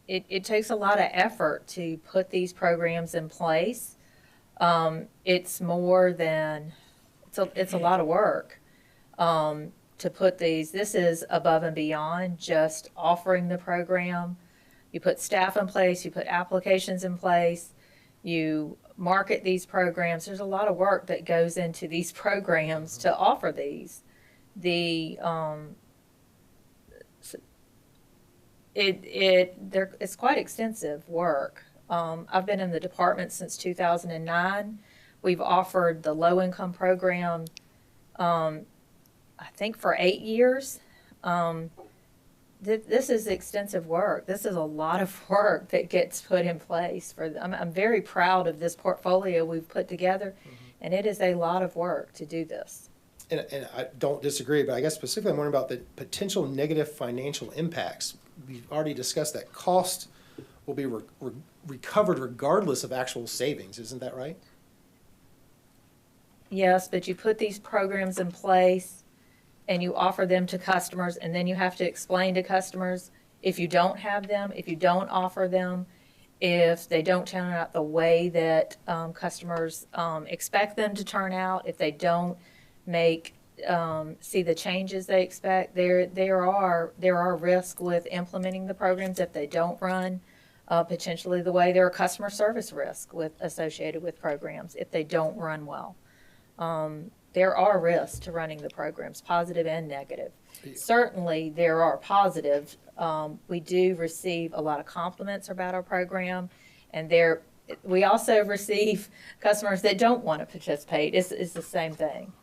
It takes a lot of effort to put these programs in place. It's more than, it's a lot of work to put these. This is above and beyond just offering the program. You put staff in place, you put applications in place, you market these programs. There's a lot of work that goes into these programs to offer these. It's quite extensive work. I've been in the department since 2009. We've offered the low-income program, I think, for 8 years. This is extensive work. This is a lot of work that gets put in place. I'm very proud of this portfolio we've put together, and it is a lot of work to do this. And I don't disagree, but I guess specifically I'm wondering about the potential negative financial impacts. We've already discussed that cost will be recovered regardless of actual savings. Isn't that right? Yes, but you put these programs in place and you offer them to customers, and then you have to explain to customers if you don't have them, if you don't offer them, if they don't turn out the way that customers expect them to turn out, if they don't see the changes they expect. There are risks with implementing the programs if they don't run potentially the way. There are customer service risks associated with programs if they don't run well. There are risks to running the programs, positive and negative. Certainly, there are positives. We do receive a lot of compliments about our program, and we also receive customers that don't want to participate. It's the same thing.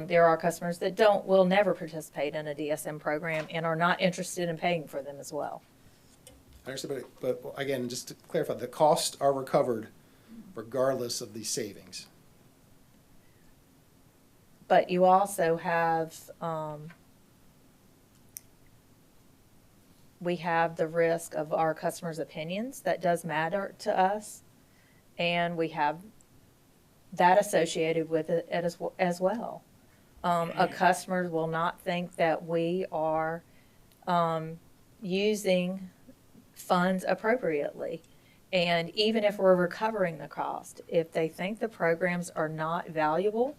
There are customers that will never participate in a DSM program and are not interested in paying for them as well. I understand, but again, just to clarify, the costs are recovered regardless of the savings. But you also have, we have the risk of our customers' opinions. That does matter to us. And we have that associated with it as well. A customer will not think that we are using funds appropriately. And even if we're recovering the cost, if they think the programs are not valuable,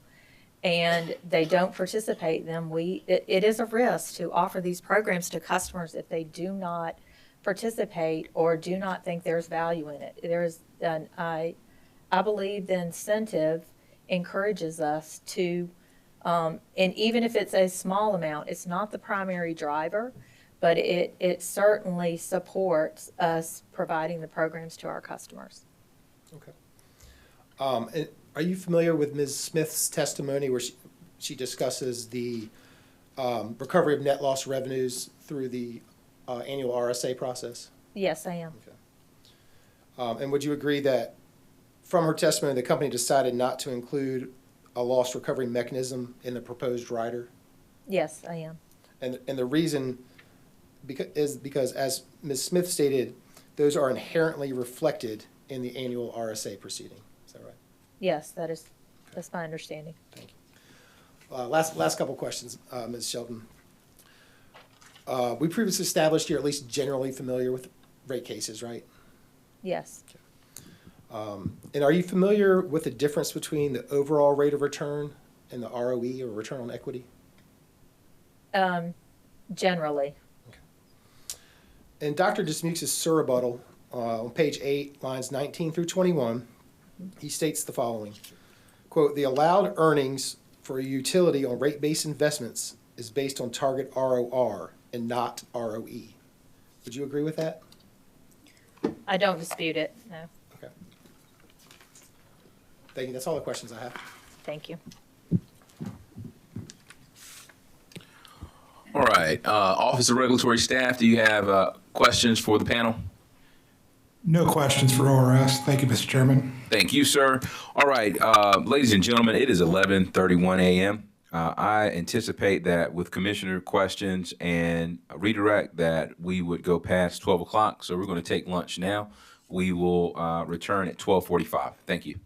and they don't participate, then it is a risk to offer these programs to customers if they do not participate or do not think there's value in it. I believe the incentive encourages us to, and even if it's a small amount, it's not the primary driver, but it certainly supports us providing the programs to our customers. Okay. And are you familiar with Ms. Smith's testimony where she discusses the recovery of net loss revenues through the annual RSA process? Yes, I am. Okay. And would you agree that from her testimony, the company decided not to include a loss recovery mechanism in the proposed rider? Yes, I am. And the reason is because, as Ms. Smith stated, those are inherently reflected in the annual RSA proceeding. Is that right? Yes, that's my understanding. Thank you. Last couple questions, Ms. Shelton. We previously established you're at least generally familiar with rate cases, right? Yes. And are you familiar with the difference between the overall rate of return and the ROE, or return on equity? Generally. In Dr. Dismukes' surrebuttal, on page 8, lines 19 through 21, he states the following, quote, "The allowed earnings for a utility on rate-based investments is based on target ROR and not ROE." Would you agree with that? I don't dispute it, no. Okay. Thank you. That's all the questions I have. Thank you. All right, Office of Regulatory Staff, do you have questions for the panel? No questions for ORS. Thank you, Mr. Chairman. Thank you, sir. All right, ladies and gentlemen, it is 11:31 a.m. I anticipate that with commissioner questions and a redirect that we would go past 12 o'clock. So we're going to take lunch now. We will return at 12:45. Thank you.